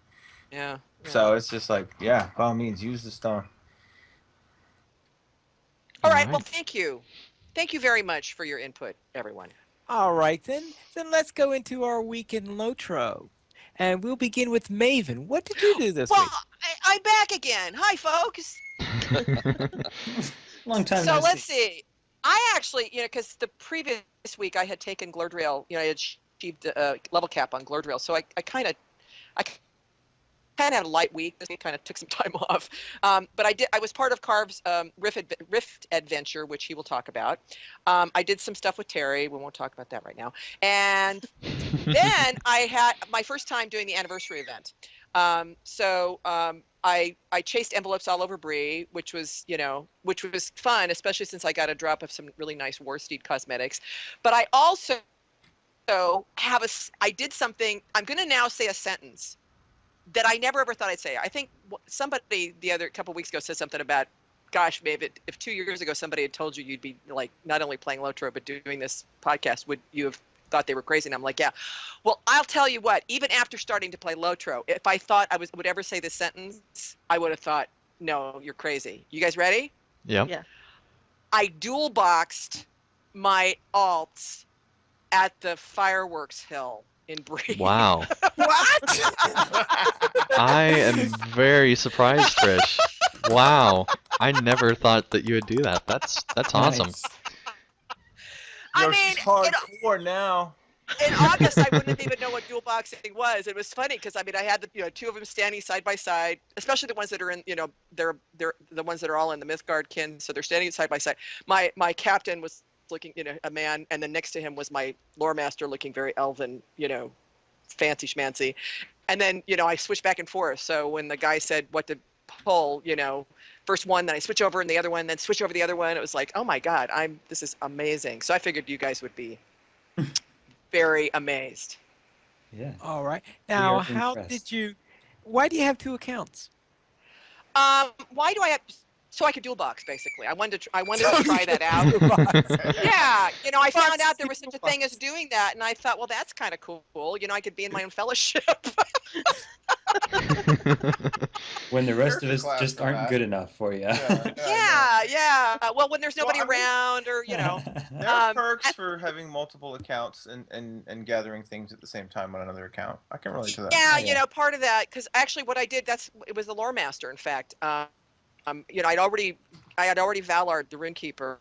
Yeah. So it's just like, yeah, by all means, use the stone. All All right. Well, right. thank you. Thank you very much for your input, everyone. All right, then let's go into our week in Lotro. And we'll begin with Maven. What did you do this Well, week? I'm back again. Hi, folks. Long time So no let's see. see. I actually, because the previous week I had taken Glurdriel, I had achieved a level cap on Glurdriel, so I kind of had a light week. This week kind of took some time off, but I was part of Carv's Rift adventure, which he will talk about. I did some stuff with Terry. We won't talk about that right now. And then I had my first time doing the anniversary event. I chased envelopes all over Bree, which was fun, especially since I got a drop of some really nice Warsteed cosmetics. But I also I did something. I'm going to now say a sentence that I never ever thought I'd say. I think somebody the other couple weeks ago said something about, gosh, Maeve, if 2 years ago somebody had told you you'd be like not only playing Lotro but doing this podcast, would you have thought they were crazy? And I'm like, yeah. Well, I'll tell you what. Even after starting to play Lotro, if I thought I would ever say this sentence, I would have thought, no, you're crazy. You guys ready? Yep. Yeah. I dual boxed my alts at the fireworks hill in Bree. Wow. What? I am very surprised, Trish. Wow. I never thought that you would do that. That's awesome. Nice. I Yo, mean, she's hardcore now. in August, I wouldn't even know what dual boxing was. It was funny because I mean, I had two of them standing side by side, especially the ones that are in, they're the ones that are all in the Mythgard kin, so they're standing side by side. My captain was looking, a man, and then next to him was my lore master looking very elven, fancy schmancy. And then, I switched back and forth. So when the guy said what to pull, first one, then I switch over and the other one, then switch over the other one. It was like, oh my God, this is amazing. So I figured you guys would be very amazed. Yeah. All right. We Now, are how impressed. did you? Why do you have two accounts? Why do I have? So I could dual box basically. I wanted to try that out. Yeah, I found out there was such a thing as doing that, and I thought, well, that's kind of cool. I could be in my own fellowship. When the rest of Perfect us class just for aren't that. good enough for you. Yeah. Well, when there's nobody Well, I mean- around, or There are Um, perks for having multiple accounts and gathering things at the same time on another account. I can relate to that. yeah, Oh, yeah. part of that, because actually what I did, it was the lore master. In fact, I had already Valared the Runekeeper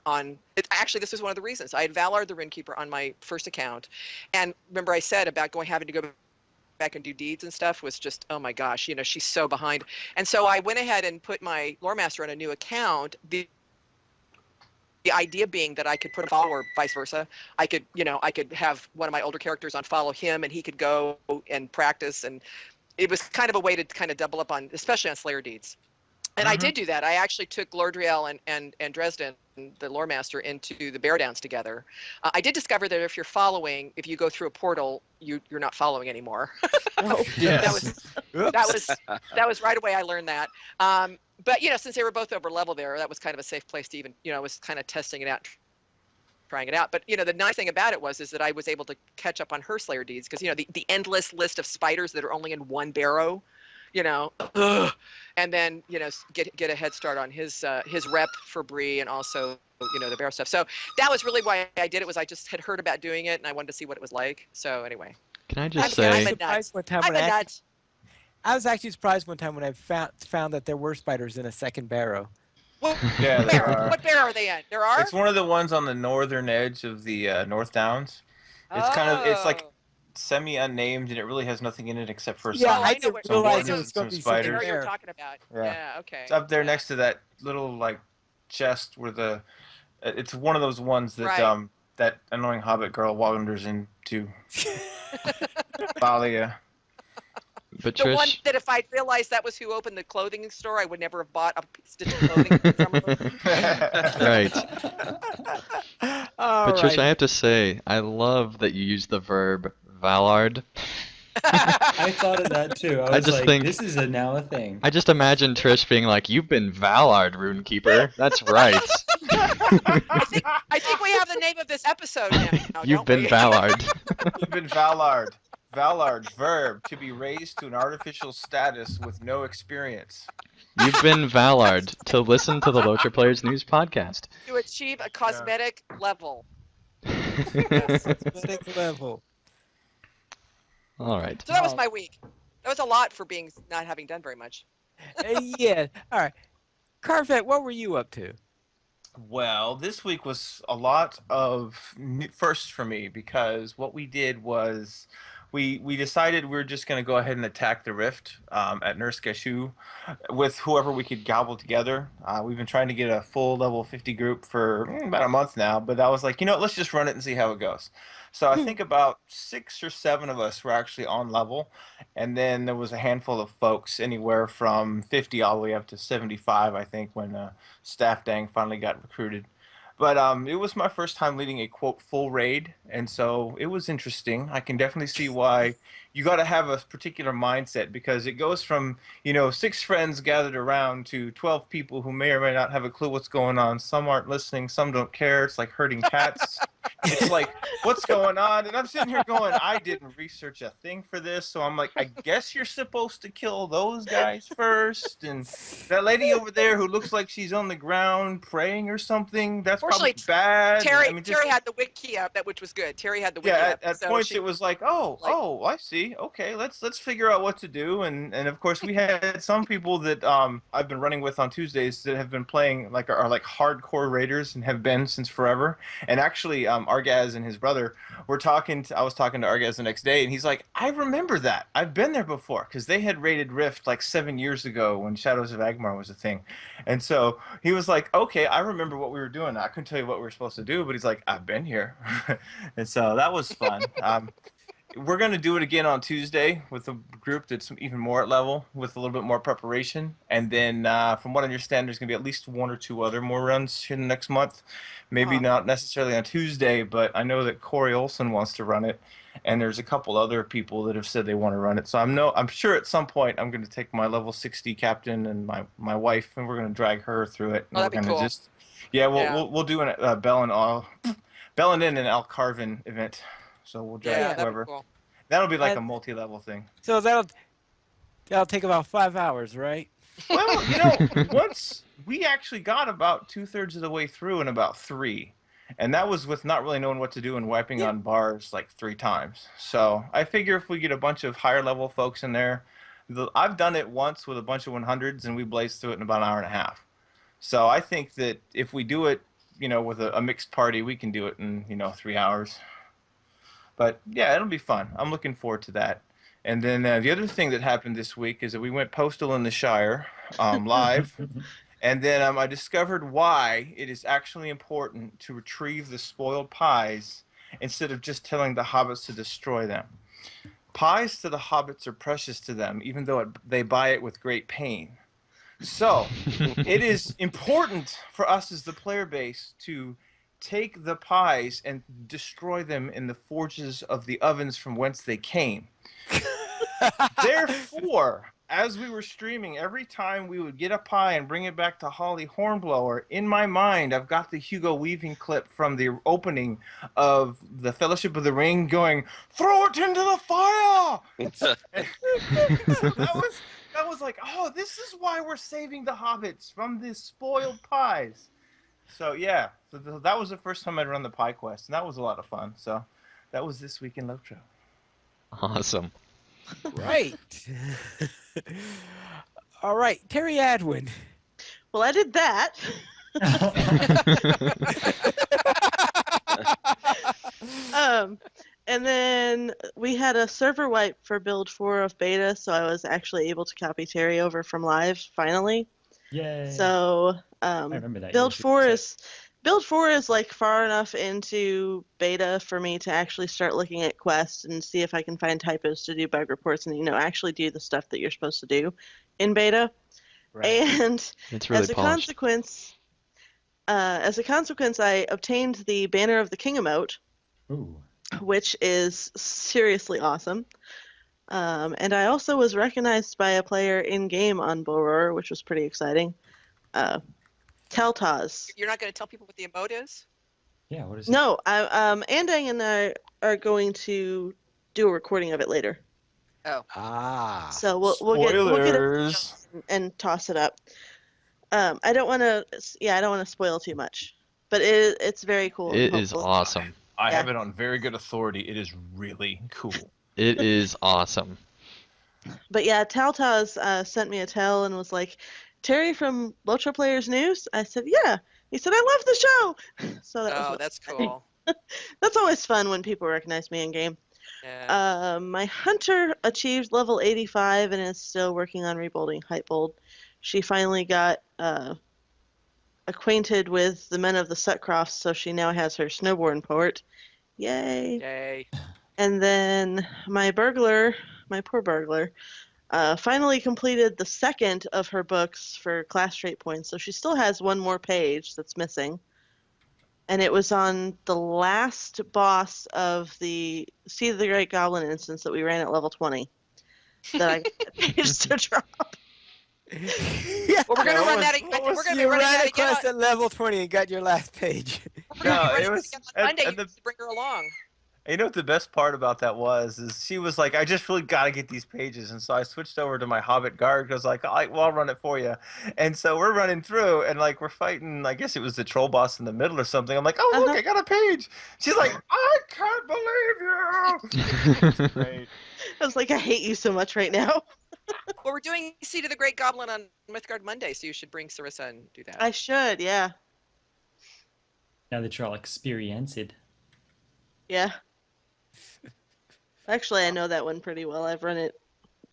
on it. Actually, this was one of the reasons I had Valared the Runekeeper on my first account, and remember I said about having to go back and do deeds and stuff was just, oh my gosh, she's so behind. And so I went ahead and put my lore master on a new account. The idea being that I could put a follow or vice versa. I could have one of my older characters on follow him, and he could go and practice. And it was kind of a way to kind of double up on, especially on Slayer deeds. And I did do that. I actually took Glordriel and Dresden, the lore master, into the Bear Downs together. I did discover that if you're following, if you go through a portal, you're not following anymore. Oh, Yes. that was right away. I learned that. But since they were both over level there, that was kind of a safe place to even, I was kind of testing it out, trying it out. But the nice thing about it is that I was able to catch up on her Slayer deeds because the endless list of spiders that are only in one barrow, and then get a head start on his rep for Bree and also the barrow stuff. So that was really why I did it. Was I just had heard about doing it and I wanted to see what it was like. So anyway, Can I just I'm say, a nut. One time I'm when a nut. I was actually surprised one time when I found that there were spiders in a second barrow. What Yeah, there bear? are. What bear are they in? There are. It's one of the ones on the northern edge of the North Downs. It's like Oh. semi-unnamed, and it really has nothing in it except for Yeah, Oh, I I know didn't what- realize I it know was going to be some What something bear spiders. you're there. talking about? Yeah. Yeah. Okay. It's up there Yeah. next to that little chest where the. It's one of those ones that Right. that annoying Hobbit girl wanders into. Thalia. but The one Trish, that if I'd realized that was who opened the clothing store, I would never have bought a stitch of clothing from them. right. All But Trish, I right. have to say, I love that you use the verb Valard. I thought of that too. I I was just like, think- this is now a thing. I just imagine Trish being like, "You've been Valard, Runekeeper. That's right." I think we have the name of this episode now, You've don't been we? Valard. You've been Valard. Valard, verb, to be raised to an artificial status with no experience. You've been Valard to listen to the LOTRO Players News podcast. To achieve a cosmetic level. Cosmetic level. All right. So that was my week. That was a lot for being not having done very much. Yeah. All right. Carvet, what were you up to? Well, this week was a lot of firsts for me because what we did was we decided we were just going to go ahead and attack the rift at Nurse Gashu with whoever we could gobble together. We've been trying to get a full level 50 group for about a month now, but I was like, let's just run it and see how it goes. So I think about 6 or 7 of us were actually on level, and then there was a handful of folks anywhere from 50 all the way up to 75, I think, when Staff Dang finally got recruited. But it was my first time leading a, quote, full raid, and so it was interesting. I can definitely see why you got to have a particular mindset, because it goes from, 6 friends gathered around to 12 people who may or may not have a clue what's going on. Some aren't listening, some don't care. It's like herding cats. It's like, what's going on? And I'm sitting here going, I didn't research a thing for this, so I'm like, I guess you're supposed to kill those guys first. And that lady over there who looks like she's on the ground praying or something, that's probably Fortunately, bad. Terry had the wiki up, which was good. Terry had the wiki yeah, up. at so points it was like, I see. Okay, let's figure out what to do. And of course we had some people that I've been running with on Tuesdays that have been playing are like hardcore raiders and have been since forever. And actually, Argaz and his brother were talking. I was talking to Argaz the next day, and he's like, I remember that. I've been there before because they had raided Rift like 7 years ago when Shadows of Agmar was a thing. And so he was like, okay, I remember what we were doing. I couldn't tell you what we were supposed to do, but he's like, I've been here. And so that was fun. We're going to do it again on Tuesday with a group that's even more at level with a little bit more preparation. And then from what I understand, there's going to be at least 1 or 2 other more runs in the next month. Maybe not necessarily on Tuesday, but I know that Corey Olson wants to run it. And there's a couple other people that have said they want to run it. So I'm sure at some point I'm going to take my level 60 captain and my wife, and we're going to drag her through it. And that'd be cool. We'll do an Bell and Al Carvin event. So we'll drag whoever. That'd be cool. That'll be like a multi-level thing. So that'll take about 5 hours, right? Well, once we actually got about 2/3 of the way through in about 3, and that was with not really knowing what to do and wiping on bars like 3 times. So I figure if we get a bunch of higher level folks in there, I've done it once with a bunch of 100s, and we blazed through it in about an hour and a half. So I think that if we do it, with a mixed party, we can do it in 3 hours. But yeah, it'll be fun. I'm looking forward to that. And then the other thing that happened this week is that we went postal in the Shire live. And then I discovered why it is actually important to retrieve the spoiled pies instead of just telling the hobbits to destroy them. Pies to the hobbits are precious to them, even though they buy it with great pain. So it is important for us as the player base to take the pies and destroy them in the forges of the ovens from whence they came. Therefore, as we were streaming, every time we would get a pie and bring it back to Holly Hornblower, in my mind, I've got the Hugo Weaving clip from the opening of the Fellowship of the Ring going, throw it into the fire! So that was like, oh, this is why we're saving the hobbits from these spoiled pies. So yeah, that was the first time I'd run the pie quest, and that was a lot of fun. So that was this week in LOTRO. Awesome. Right. All right, Terry Adwin. Well, I did that. And then we had a server wipe for build 4 of beta, so I was actually able to copy Terry over from live finally. Yay. So I remember that. build 4 is like far enough into beta for me to actually start looking at quests and see if I can find typos to do bug reports and actually do the stuff that you're supposed to do in beta. Right. And It's really as a polished. consequence, I obtained the Banner of the King emote, Ooh. which is seriously awesome. And I also was recognized by a player in game on Boror, which was pretty exciting. Teltaz. You're not going to tell people what the emote is? Yeah, what is it? No, Andang and I are going to do a recording of it later. Oh, So we'll get Spoilers. and toss it up. I don't want to. Yeah, I don't want to spoil too much, but it's very cool and It is hopefully. awesome. I Yeah. have it on very good authority. It is really cool. It is awesome. But yeah, Taltaz sent me a tell and was like, "Terry from LOTRO Players News." I said, "Yeah." He said, "I love the show." So that was oh, really that's exciting. cool. That's always fun when people recognize me in game. Yeah. My hunter achieved level 85 and is still working on rebuilding Hypebold. She finally got acquainted with the men of the Sutcrofts, so she now has her snowboard port. Yay! Yay. And then my burglar, my poor burglar, finally completed the second of her books for class trait points, so she still has one more page that's missing. And it was on the last boss of the Seed of the Great Goblin instance that we ran at level 20 that I got that page to drop. Well, we're going to what run was- that. what We're was- going to be You running ran that again. across at level 20 and got your last page. We're going to No, be running it that was- again on and- Monday. and You the- need to bring her along. You know what the best part about that was? Is she was like, I just really got to get these pages. And so I switched over to my Hobbit guard because, like, I'll run it for you. And so we're running through and, like, we're fighting, I guess it was the troll boss in the middle or something. I'm like, oh, look, I got a page. She's like, I can't believe you. Great. I was like, I hate you so much right now. Well, we're doing Seed of the Great Goblin on Mythgard Monday, so you should bring Sarissa and do that. I should, yeah. Now that you're all experienced. Yeah. Actually, I know that one pretty well. I've run it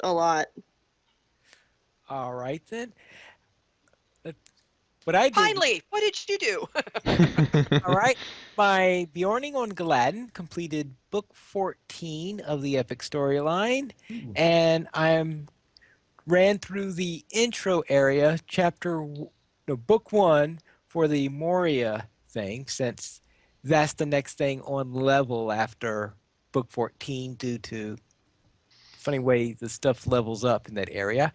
a lot. All right, then. What I did. Finally, what did you do? All right. My Bjorning on Gladden completed book 14 of the epic storyline, and ran through the intro area, book 1 for the Moria thing, since that's the next thing on level after book 14 due to funny way the stuff levels up in that area.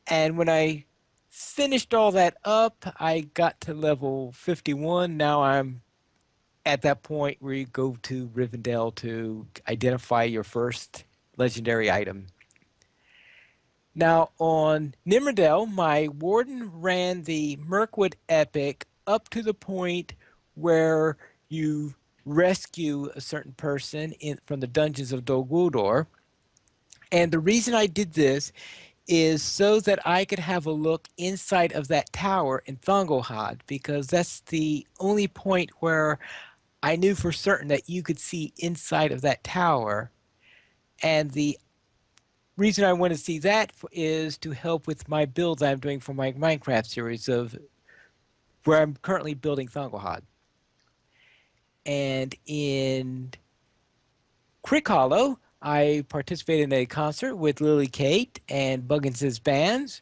And when I finished all that up, I got to level 51. Now I'm at that point where you go to Rivendell to identify your first legendary item. Now on Nimmerdale, my warden ran the Mirkwood epic up to the point where you rescue a certain person from the dungeons of Dol Guldur. And the reason I did this is so that I could have a look inside of that tower in Thungelhad, because that's the only point where I knew for certain that you could see inside of that tower. And the reason I want to see that is to help with my builds I'm doing for my Minecraft series of where I'm currently building Thungelhad. And in Crick Hollow, I participated in a concert with Lily Kate and Buggins' bands.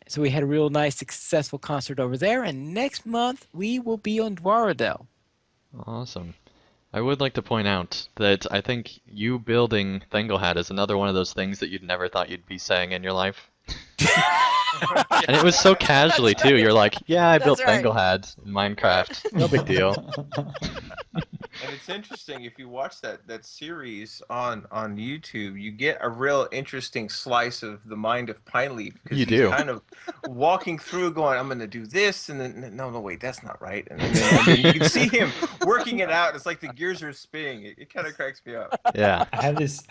So we had a real nice, successful concert over there. And next month, we will be on Dwaradel. Awesome. I would like to point out that I think you building Thinglehat is another one of those things that you'd never thought you'd be saying in your life. And it was so casually, too. You're like, yeah, I built right. Thinglehat in Minecraft. No big deal. And it's interesting if you watch that series on YouTube, you get a real interesting slice of the mind of Pineleaf because You he's do. kind of walking through, going, "I'm going to do this," and then no, wait, that's not right. And then you can see him working it out. It's like the gears are spinning. It kind of cracks me up. Yeah. I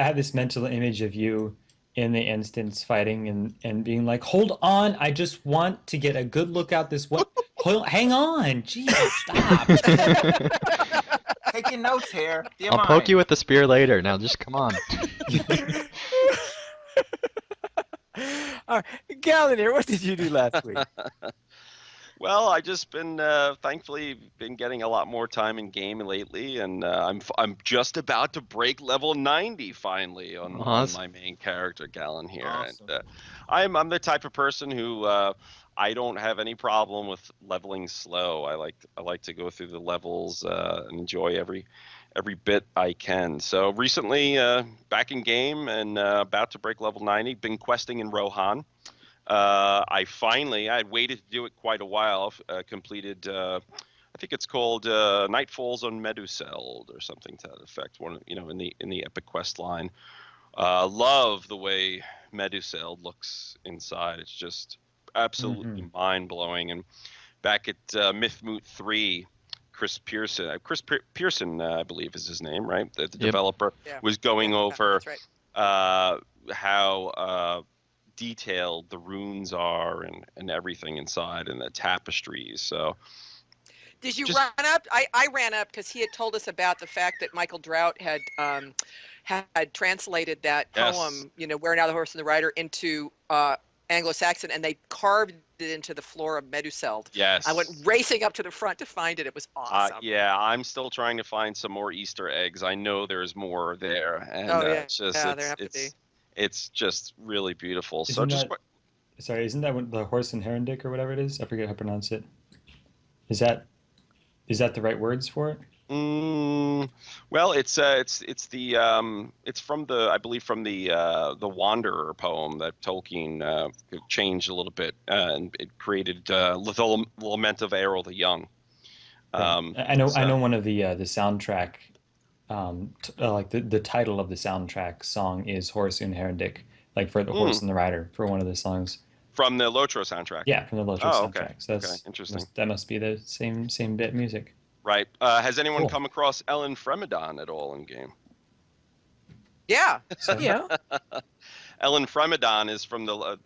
have this mental image of you in the instance fighting and being like, hold on, I just want to get a good look out this way. Hang on, jeez, stop. Taking notes here. Do you I'll mind? poke you with the spear later. Now just come on. All right. Gallagher, what did you do last week? Well, I just been thankfully been getting a lot more time in game lately, and I'm just about to break level 90 finally on Awesome. my main character, Gallon here, Awesome. and I'm the type of person who I don't have any problem with leveling slow. I like to go through the levels and enjoy every bit I can. So recently, back in game and about to break level 90, been questing in Rohan. I had waited to do it quite a while. Completed. I think it's called Night Falls on Meduseld or something to that effect. One, in the Epic Quest line. Love the way Meduseld looks inside. It's just absolutely mind blowing. And back at Mythmoot 3, Chris Pearson, I believe is his name, right? The Yep. developer Yeah. was going over That's right. how detailed the runes are and everything inside and the tapestries. So Did you just run up? I ran up because he had told us about the fact that Michael Drought had translated that yes, poem, Where Now the Horse and the Rider, into Anglo-Saxon, and they carved it into the floor of Meduseld. yes. I went racing up to the front to find it. It was awesome. Yeah, I'm still trying to find some more Easter eggs. I know there's more there, and Oh yeah, it's just yeah, there have to be. it's just really beautiful. So Isn't just that sorry? Isn't that the horse and heron dick or whatever it is? I forget how to pronounce it. Is that the right words for it? well, it's from the I believe from the Wanderer poem that Tolkien changed a little bit, and it created the Lament of Errol the Young. Right. I know So one of the soundtrack, like the title of the soundtrack song is Horse and Heron like for the hmm, horse and the rider for one of the songs. from the LOTRO soundtrack. Yeah, from the LOTRO Oh, okay, soundtrack. So okay, interesting. that must be the same bit music. Right. Has anyone Cool. come across Ellen Fremedon at all in game? Yeah. So Yeah. Ellen Fremedon is from the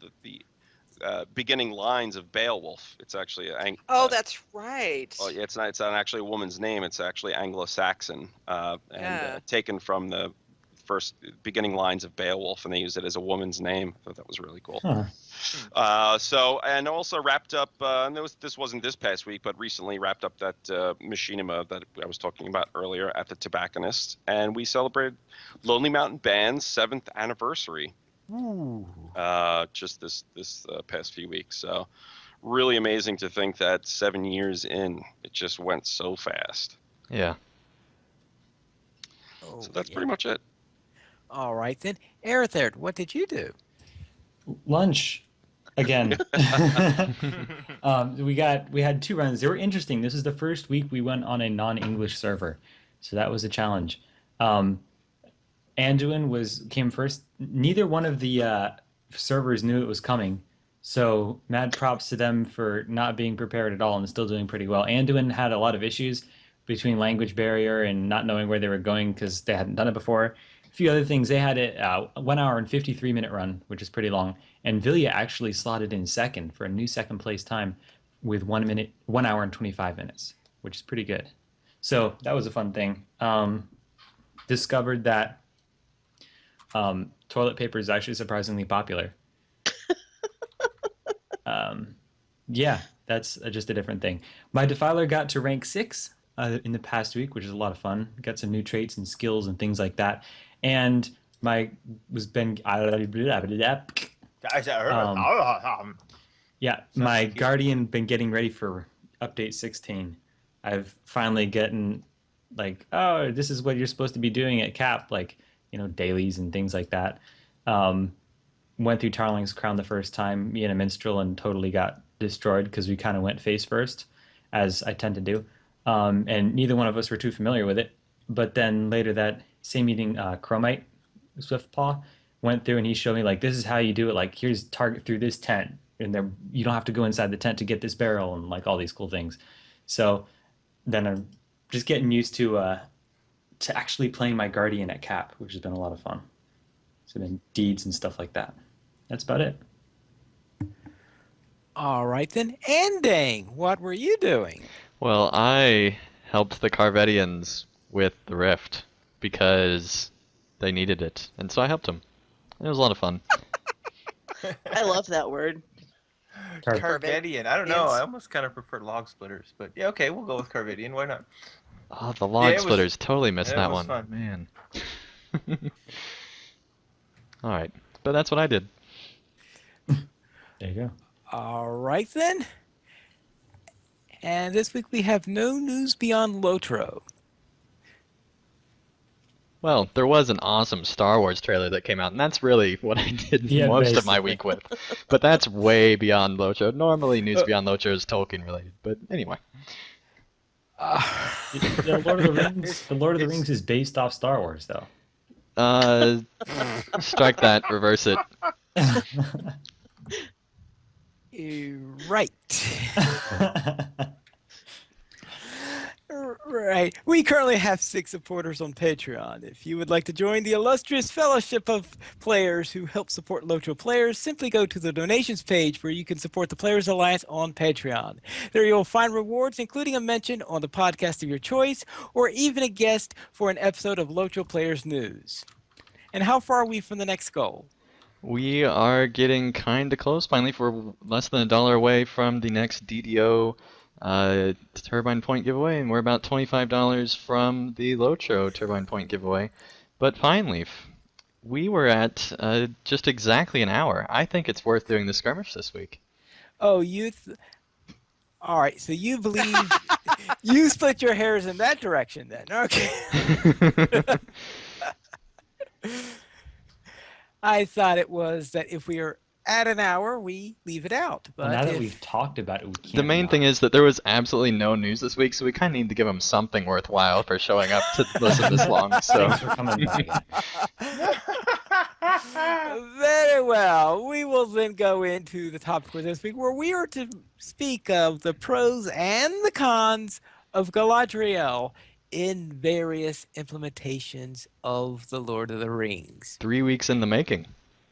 beginning lines of Beowulf. It's actually Oh, that's right. well, yeah, it's not actually a woman's name. It's actually Anglo-Saxon, and Yeah. taken from the first beginning lines of Beowulf, and they use it as a woman's name. I thought that was really cool. huh. So and also wrapped up, and this wasn't this past week, but recently wrapped up that machinima that I was talking about earlier at the Tobacconist, and we celebrated Lonely Mountain Band's 7th anniversary. Ooh. Just this past few weeks. So really amazing to think that 7 years in, it just went so fast. Yeah. Oh, So that's yeah. pretty much it. All right then. Erithert, what did you do? Lunch again. We had 2 runs. They were interesting. This is the first week we went on a non-English server, so that was a challenge. Anduin came first. Neither one of the servers knew it was coming, so mad props to them for not being prepared at all and still doing pretty well. Anduin had a lot of issues between language barrier and not knowing where they were going because they hadn't done it before. A few other things. They had a 1 hour and 53-minute run, which is pretty long. And Vilya actually slotted in second for a new second place time with 1 hour and 25 minutes, which is pretty good. So that was a fun thing. Discovered that toilet paper is actually surprisingly popular. Yeah, that's just a different thing. My Defiler got to rank 6 in the past week, which is a lot of fun. Got some new traits and skills and things like that. And my was been yeah, my Guardian been getting ready for update 16. I've finally gotten like, oh, this is what you're supposed to be doing at Cap, like, dailies and things like that. Went through Tarling's Crown the first time, me and a minstrel, and totally got destroyed because we kind of went face first, as I tend to do. And neither one of us were too familiar with it. But then later that same evening, Chromite, Swiftpaw, went through and he showed me, like, this is how you do it. Like, here's target through this tent. And there, you don't have to go inside the tent to get this barrel and, like, all these cool things. So then I'm just getting used to actually playing my Guardian at Cap, which has been a lot of fun. So then deeds and stuff like that. That's about it. All right then. Ending. What were you doing? Well, I helped the Carvedians with the rift because they needed it, and so I helped them. It was a lot of fun. I love that word. Carvedian. I don't know. I almost kind of prefer log splitters, but yeah, okay, we'll go with Carvedian. Why not? Oh, the log splitters. Totally missed that it was one. fun. Man. All right, but that's what I did. There you go. All right then. And this week we have no news beyond Lotro. Well, there was an awesome Star Wars trailer that came out, and that's really what I did Yeah, most of my basically. week with. But that's way beyond LOTRO. Normally, News Beyond LOTRO is Tolkien related, but anyway. The Lord of the Rings. The Lord of the It's Rings is based off Star Wars, though. Uh, strike that, reverse it. Right. Right. We currently have 6 supporters on Patreon. If you would like to join the illustrious fellowship of players who help support LOTRO players, simply go to the donations page where you can support the Players Alliance on Patreon. There you'll find rewards, including a mention on the podcast of your choice, or even a guest for an episode of LOTRO Players News. And how far are we from the next goal? We are getting kind of close. Finally, we're less than $1 away from the next DDO Turbine Point giveaway, and we're about $25 from the LOTRO Turbine Point giveaway. But finally, we were at just exactly an hour. I think it's worth doing the skirmish this week. Oh, all right, so you believe you split your hairs in that direction then. Okay. I thought it was that if we are at an hour, we leave it out. Well, But now that if we've talked about it, we can't. The main thing not. is that there was absolutely no news this week, so we kind of need to give them something worthwhile for showing up to listen this long. So Thanks for coming by again. very well, we will then go into the topic for this week, where we are to speak of the pros and the cons of Galadriel in various implementations of the Lord of the Rings. 3 weeks in the making.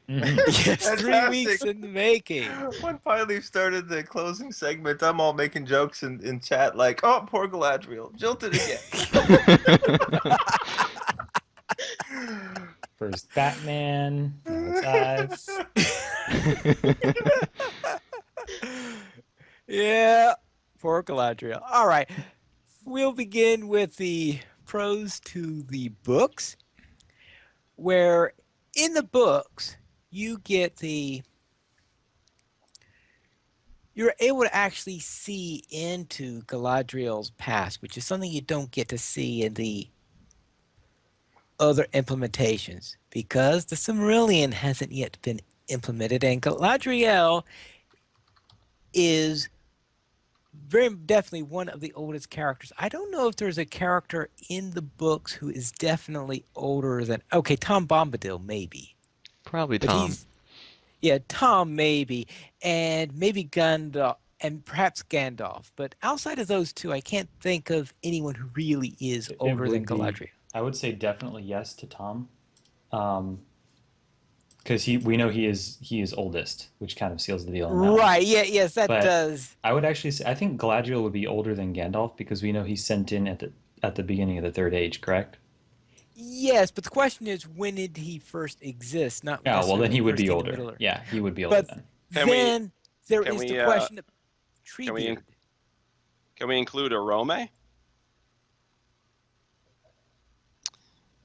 Mhm. Yes, 3 weeks Fantastic. in the making. When finally started the closing segment, I'm all making jokes in chat like, "Oh, poor Galadriel, jilted again." First Batman, now it's Ives. Yeah, poor Galadriel. All right, we'll begin with the pros to the books, where in the books you get you're able to actually see into Galadriel's past, which is something you don't get to see in the other implementations, because the Silmarillion hasn't yet been implemented, and Galadriel is very definitely one of the oldest characters. I don't know if there's a character in the books who is definitely older than, okay, Tom Bombadil maybe, Probably but Tom. Tom maybe, and maybe Gandalf, and perhaps Gandalf. But outside of those two, I can't think of anyone who really is It older than would be. Galadriel. I would say definitely yes to Tom, because we know he is oldest, which kind of seals the deal on that one. Right? Yeah. Yes, that But does. I would actually say I think Galadriel would be older than Gandalf because we know he's sent in at the beginning of the Third Age, correct? Yes, but the question is, when did he first exist? Not Yeah, well then necessarily he would first be in the older. middle. Yeah, he would be older But then. Can we- then there can is we, the question of can we Treebeard. Can we include Arome?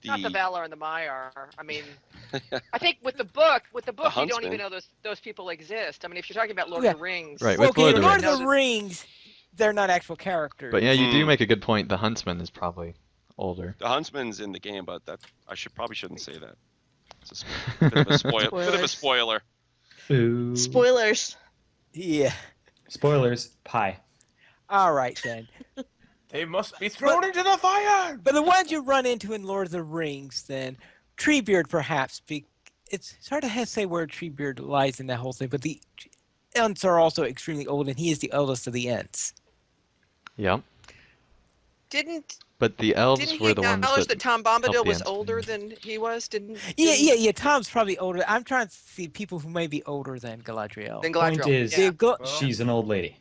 Not the Valar and the Maiar. I mean, I think with the book, you don't Huntsman. even know those people exist. I mean, if you're talking about Lord Yeah. of the Rings, Right, with Okay, Lord of the Lord Rings. of the Rings, they're not actual characters. But yeah, you do Hmm. make a good point. The Huntsman is probably older. The Huntsman's in the game, but that I probably shouldn't say that. It's a bit of a spoiler. Bit of a Spoilers. spoiler. Boo. Spoilers. Yeah. Spoilers. Pie. All right then. They must be thrown into the fire. But the ones you run into in Lord of the Rings, then Treebeard perhaps. It's hard to say where Treebeard lies in that whole thing. But the Ents are also extremely old, and he is the eldest of the Ents. Yep. didn't But the elves didn't he were the ones acknowledge that that Tom helped Bombadil the was Ents. older than he was? Yeah. Tom's probably older. I'm trying to see people who may be older than Galadriel. Than Point Galadriel. is, yeah. she's an old lady.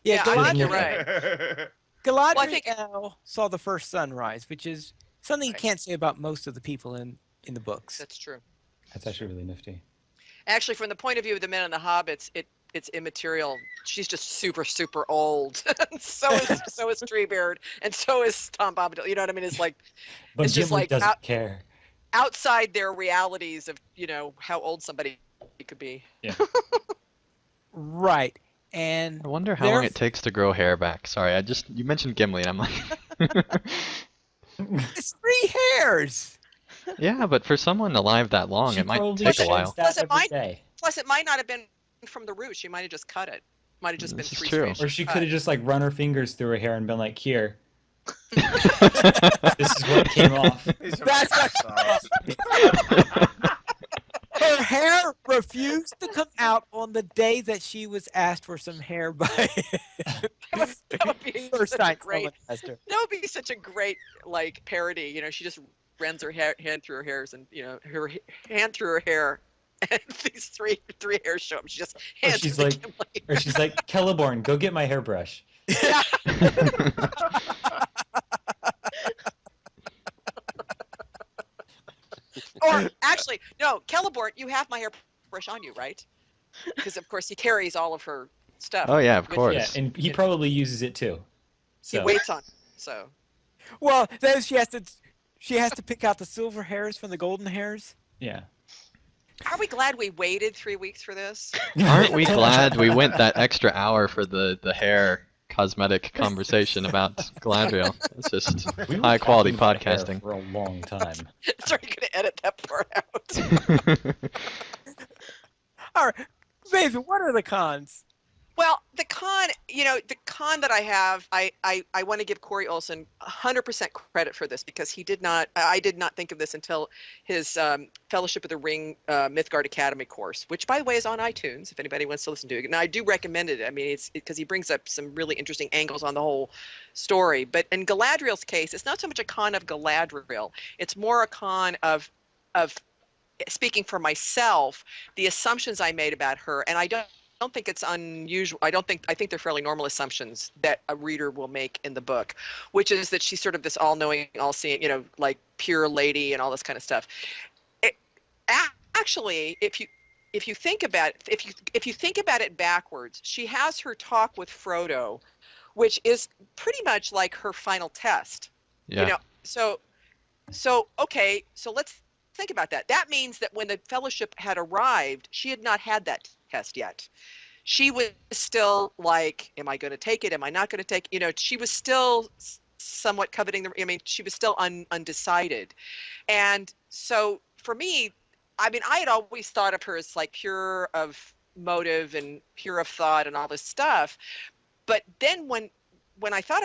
Yeah, I think you're Galadriel, right. Galadriel Well, I think- saw the first sunrise, which is something you Right. can't say about most of the people in the books. That's true. That's actually really nifty. Actually, from the point of view of the men and the hobbits, it's immaterial. She's just super, super old. so is Treebeard, and so is Tom Bombadil. You know what I mean? It's like But It's just Gimli like doesn't care. outside their realities of how old somebody could be. Right. And I wonder how long it takes to grow hair back. Sorry, you mentioned Gimli, and I'm like, it's 3 hairs. Yeah, but for someone alive that long, She it might probably take a sheds while. that every day. Plus, it might not have been from the root. She might have just cut it. Might have just been This is three true. strands. Or she could have just like run her fingers through her hair and been like, "Here, this is what came off." These are That's my not- sauce. Her hair refused to come out on the day that she was asked for some hair by That would be first such a time great. someone asked her. That would be such a great like parody. You know, she just runs her hand through her hairs, and her hand through her hair, and these three hairs show up. She just Or hands she's them to like, Gimli. or she's like, "Celeborn, go get my hairbrush." Yeah. Or actually, no, Celeborn, you have my hairbrush on you, right? Because of course he carries all of her stuff. Oh yeah, of with him. Yeah, course. and he probably uses it too. He So waits on. So Well, then she has to pick out the silver hairs from the golden hairs. yeah. are we glad we waited 3 weeks for this? Aren't we glad we went that extra hour for the hair cosmetic conversation about Galadriel? It's just We were high quality talking about hair podcasting. for a long time. So are you going to edit that part out? All right, Maeve, what are the cons? Well, the con that I have, I want to give Corey Olson 100% credit for this because I did not think of this until his Fellowship of the Ring Mythgard Academy course, which by the way is on iTunes if anybody wants to listen to it. And I do recommend it. I mean, it's because he brings up some really interesting angles on the whole story. But in Galadriel's case, it's not so much a con of Galadriel. It's more a con of speaking for myself, the assumptions I made about her, and I don't think it's unusual. I think they're fairly normal assumptions that a reader will make in the book, which is that she's sort of this all-knowing, all-seeing, like pure lady and all this kind of stuff. Actually, if you think about it, if you think about it backwards, she has her talk with Frodo, which is pretty much like her final test. Yeah. So okay, so let's think about that. That means that when the Fellowship had arrived, she had not had that test yet. She was still like, am I going to take it? Am I not going to take it? She was still somewhat coveting she was still undecided. And so for me, I mean, I had always thought of her as like pure of motive and pure of thought and all this stuff. But then when I thought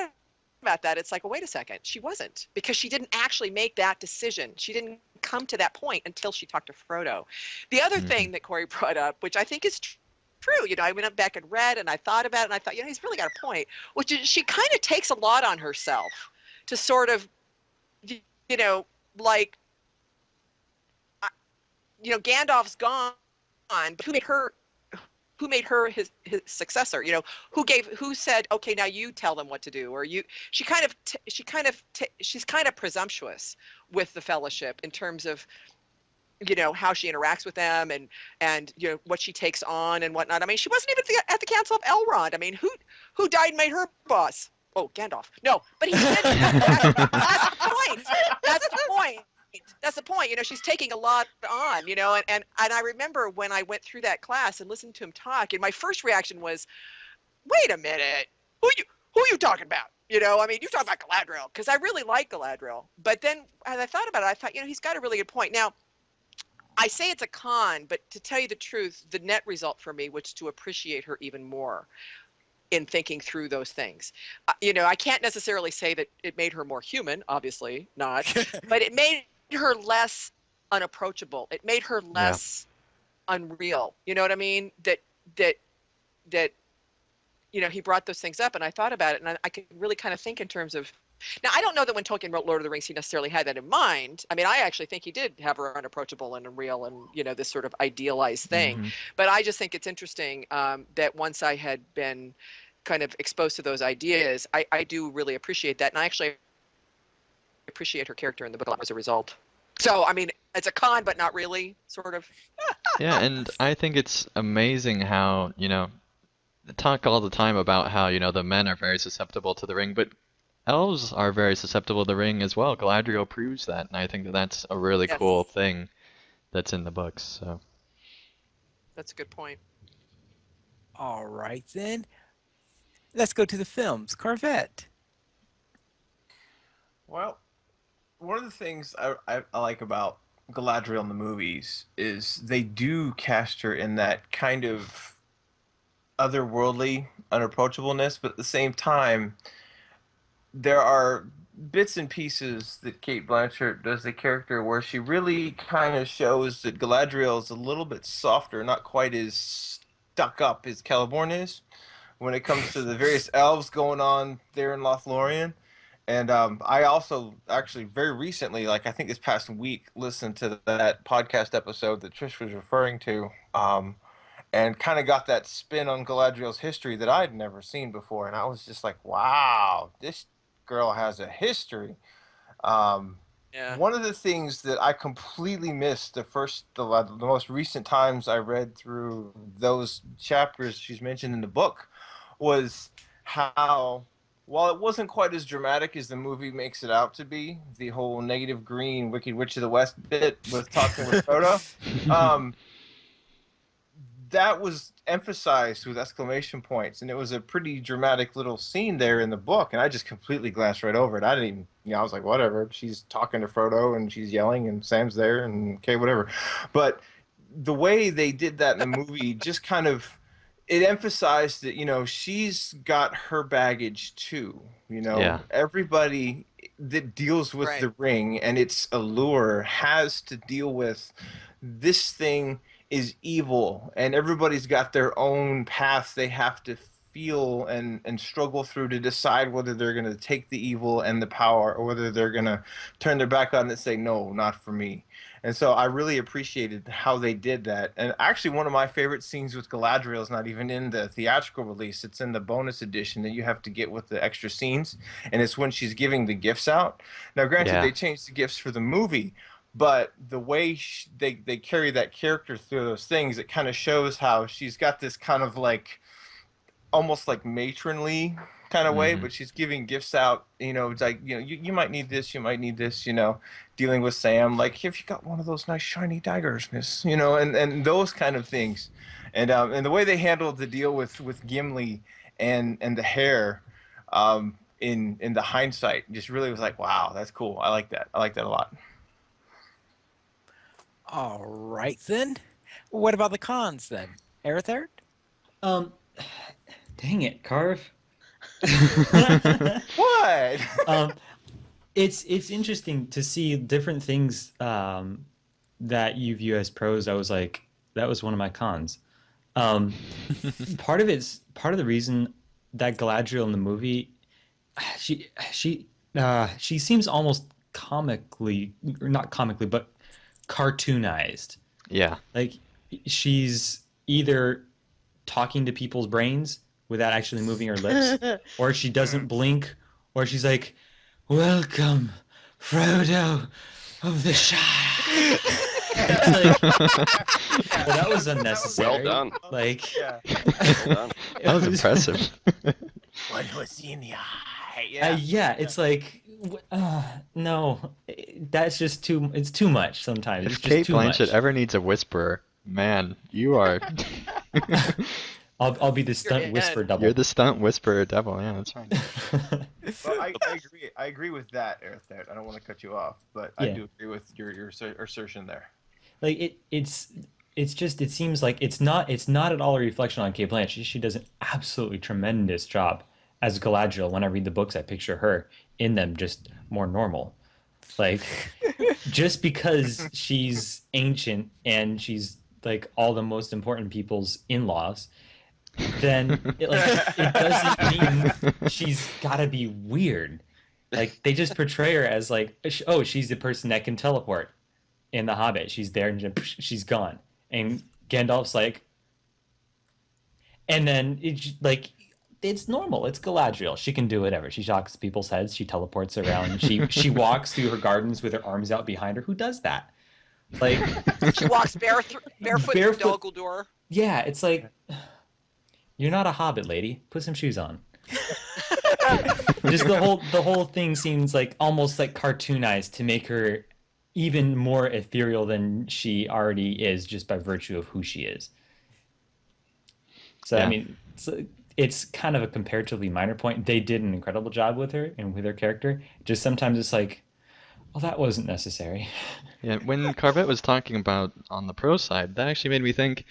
about that, it's like, well, wait a second, she wasn't, because she didn't actually make that decision. She didn't come to that point until she talked to Frodo. The other thing that Corey brought up, which I think is true, I went up back and read and I thought about it and I thought, he's really got a point, which is she kind of takes a lot on herself to sort of, like, Gandalf's gone, but who made her his successor? Who said, okay, now you tell them what to do, or she's kind of presumptuous with the Fellowship in terms of, how she interacts with them and what she takes on and whatnot. I mean, she wasn't even at the Council of Elrond. I mean, who died and made her boss? Oh, Gandalf. No, but he did. That's the point. That's the point. That's the point. She's taking a lot on, and I remember when I went through that class and listened to him talk, and my first reaction was, wait a minute, who you talking about? I mean, you're talking about Galadriel, because I really like Galadriel. But then as I thought about it, I thought, he's got a really good point. Now, I say it's a con, but to tell you the truth, the net result for me was to appreciate her even more in thinking through those things. I can't necessarily say that it made her more human, obviously not, but it made her less unapproachable. It made her less unreal. You know what I mean? That he brought those things up, and I thought about it, and I could really kind of think in terms of. Now, I don't know that when Tolkien wrote Lord of the Rings, he necessarily had that in mind. I mean, I actually think he did have her unapproachable and unreal and, this sort of idealized thing. But I just think it's interesting that once I had been kind of exposed to those ideas, I do really appreciate that. And I actually appreciate her character in the book a lot as a result. So, I mean, it's a con, but not really, sort of. Yeah, and I think it's amazing how, talk all the time about how, the men are very susceptible to the ring, but elves are very susceptible to the ring as well. Galadriel proves that, and I think that that's a really cool thing that's in the books. So that's a good point. All right, then. Let's go to the films. Corvette. Well, one of the things I like about Galadriel in the movies is they do cast her in that kind of otherworldly unapproachableness, but at the same time, there are bits and pieces that Kate Blanchett does the character where she really kind of shows that Galadriel is a little bit softer, not quite as stuck up as Celeborn is when it comes to the various elves going on there in Lothlorien. And I also actually very recently, like I think this past week, listened to that podcast episode that Trish was referring to, and kind of got that spin on Galadriel's history that I'd never seen before. And I was just like, wow, this girl has a history. Um, Yeah. One of the things that I completely missed the most recent times I read through those chapters she's mentioned in the book was how, while it wasn't quite as dramatic as the movie makes it out to be, the whole negative green Wicked Witch of the West bit with talking with Frodo, um, that was emphasized with exclamation points, and it was a pretty dramatic little scene there in the book, and I just completely glanced right over it. I didn't even, I was like, whatever, she's talking to Frodo and she's yelling and Sam's there and okay, whatever. But the way they did that in the movie just kind of, it emphasized that, she's got her baggage too. Yeah. Everybody that deals with Right. the ring and its allure has to deal with this thing is evil, and everybody's got their own path they have to feel and struggle through to decide whether they're going to take the evil and the power, or whether they're going to turn their back on it and say no, not for me. And so I really appreciated how they did that. And actually, one of my favorite scenes with Galadriel is not even in the theatrical release. It's in the bonus edition that you have to get with the extra scenes. And it's when she's giving the gifts out. Now, granted, Yeah. they changed the gifts for the movie, but the way they carry that character through those things, it kind of shows how she's got this kind of like almost like matronly kind of way, Hmm. but she's giving gifts out. It's like, you might need this, you might need this. Dealing with Sam, like, have you got one of those nice shiny daggers, miss? And those kind of things, and the way they handled the deal with Gimli and the hair, in the hindsight, just really was like, wow, that's cool. I like that. I like that a lot. All right then. What about the cons then? Aerithert? Um, dang it, Carve. What? um, it's interesting to see different things that you view as pros. I was like, that was one of my cons. Um, part of the reason that Galadriel in the movie, she seems almost comically, or not comically, but cartoonized. Yeah. Like she's either talking to people's brains without actually moving her lips, or she doesn't blink, or she's like, "Welcome, Frodo of the Shire." It's like, well, that was unnecessary. Well done. Like, Yeah. Well done. it That was impressive. What was in the eye? yeah, it's like, no, that's just too. It's too much sometimes. If It's just Kate too Blanchett much. ever needs a whisperer, man, you are. I'll be the stunt in. whisper double. You're the stunt whisperer devil. Yeah, that's right. Well, I agree. I agree with that, Eric. I don't want to cut you off, but I Yeah. do agree with your assertion there. Like it's just it seems like it's not at all a reflection on Kate Blanchett. She does an absolutely tremendous job as Galadriel. When I read the books, I picture her in them just more normal. Like just because she's ancient and she's like all the most important people's in-laws, then it doesn't mean she's got to be weird. Like they just portray her as like, oh, she's the person that can teleport in The Hobbit. She's there and she's gone. And Gandalf's like, and then it's normal. It's Galadriel. She can do whatever. She shocks people's heads. She teleports around. She walks through her gardens with her arms out behind her. Who does that? Like She walks barefoot through Barefoot. Dol Guldur. yeah, it's like you're not a hobbit, lady. Put some shoes on. Just the whole thing seems like almost like cartoonized to make her even more ethereal than she already is just by virtue of who she is. So I Yeah. mean, it's kind of a comparatively minor point. They did an incredible job with her and with her character. Just sometimes it's like, Well, that wasn't necessary. Yeah, when Carvette was talking about on the pro side, that actually made me think,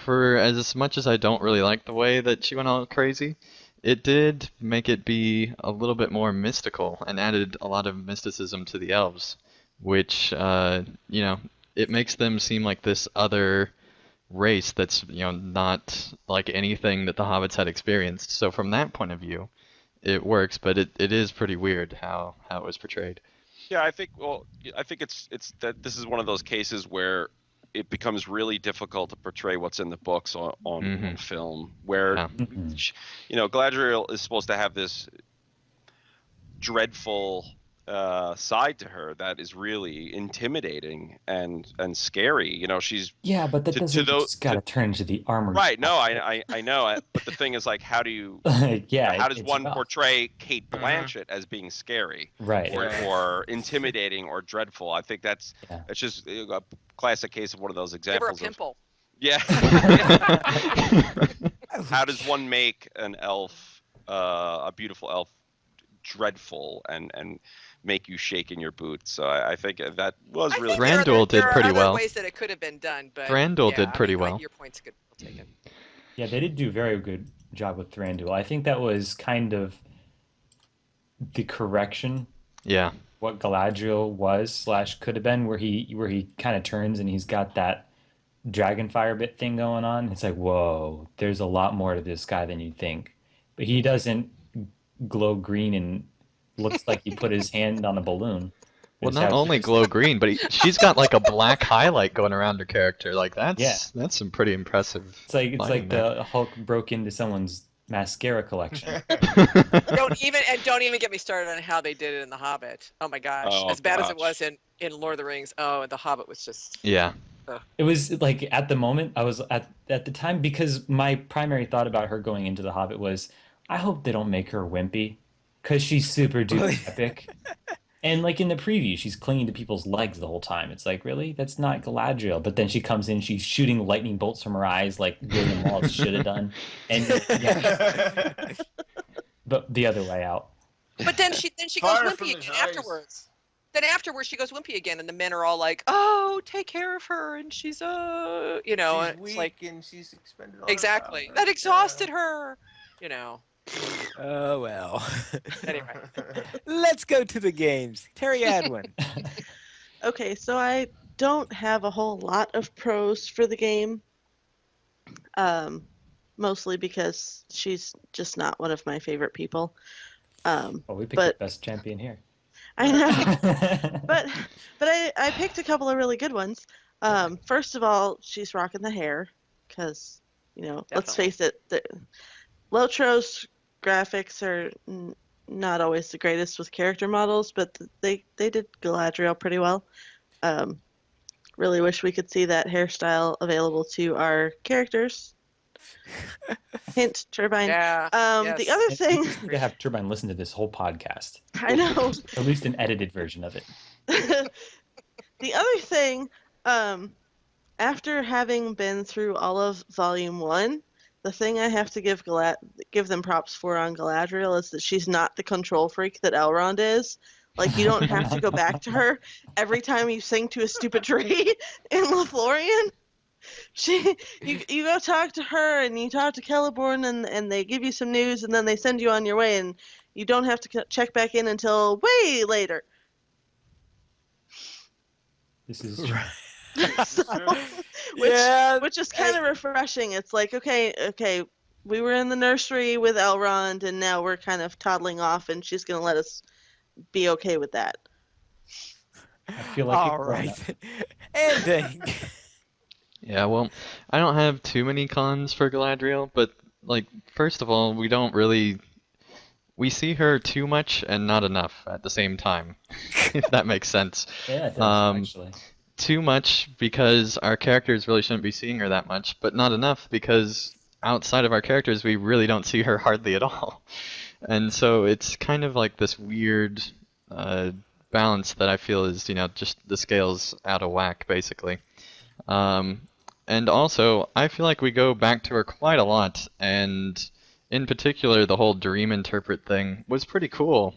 for as much as I don't really like the way that she went all crazy, it did make it be a little bit more mystical and added a lot of mysticism to the elves, which, it makes them seem like this other race that's, not like anything that the hobbits had experienced. So from that point of view, it works, but it is pretty weird how it was portrayed. Yeah, I think. Well, I think it's that this is one of those cases where it becomes really difficult to portray what's in the books on film. Where, Yeah. Galadriel is supposed to have this dreadful side to her that is really intimidating and scary. She's Yeah, but that to doesn't those just gotta turn into the armored. right. No, I know it. But the thing is, like, how do you? Yeah, How does it's one rough. portray Kate Blanchett as being scary, Right. or intimidating or dreadful? I think that's just a classic case of one of those Give her a examples of pimple. yeah. How does one make an elf, a beautiful elf, dreadful and make you shake in your boots? So I think that was I really think there are Thranduil did there are pretty other well. ways that it could have been done, but Thranduil yeah, did pretty I mean, well. your point's good. Well taken. Yeah, they did do a very good job with Thranduil. I think that was kind of the correction Yeah. what Galadriel was slash could have been, where he kind of turns and he's got that dragonfire bit thing going on. It's like, whoa, there's a lot more to this guy than you'd think. But he doesn't glow green and looks like he put his hand on a balloon. Well, Just not have only this- glow green, but she's got like a black highlight going around her character. Like Yeah. that's some pretty impressive. It's like lighting there. the Hulk broke into someone's mascara collection. Don't even get me started on how they did it in The Hobbit. Oh my gosh, Oh, as bad as it gosh. was in Lord of the Rings. Oh, The Hobbit was just. Yeah. It was like at the moment I was at the time, because my primary thought about her going into the Hobbit was, I hope they don't make her wimpy, because she's super duper epic. And like in the preview, she's clinging to people's legs the whole time. It's like, really? That's not Galadriel. But then she comes in, she's shooting lightning bolts from her eyes like William Wallace should have done. And yeah, but the other way out. But then she goes Fire from wimpy his again eyes. afterwards. Then afterwards she goes wimpy again, and the men are all like, "Oh, take care of her," and she's She's and weak it's like and she's expended all her exactly power. that exhausted her. Oh, well. Anyway. Let's go to the games. Terry Adwin. Okay, so I don't have a whole lot of pros for the game. Mostly because she's just not one of my favorite people. Oh, we picked But- the best champion here. I know. But I picked a couple of really good ones. First of all, she's rocking the hair because, let's Definitely. face it, LOTRO's graphics are not always the greatest with character models, but they did Galadriel pretty well. Really wish we could see that hairstyle available to our characters. Hint, Turbine. Yeah. The yes. other We thing, just need to have Turbine listen to this whole podcast, I know. or at least an edited version of it. The other thing, after having been through all of Volume 1, the thing I have to give them props for on Galadriel is that she's not the control freak that Elrond is. Like, you don't have to go back to her every time you sing to a stupid tree in Lothlorien. You go talk to her and you talk to Celeborn and they give you some news and then they send you on your way and you don't have to check back in until way later. This is So, which is kind of refreshing. It's like, okay, we were in the nursery with Elrond, and now we're kind of toddling off, and she's gonna let us be okay with that. I feel like All right. And Yeah, well, I don't have too many cons for Galadriel, but like first of all, we see her too much and not enough at the same time, if that makes sense. yeah, it does actually. Too much because our characters really shouldn't be seeing her that much, but not enough because outside of our characters, we really don't see her hardly at all. And so it's kind of like this weird balance that I feel is, just the scales out of whack, basically. And also, I feel like we go back to her quite a lot, and in particular, the whole dream interpret thing was pretty cool.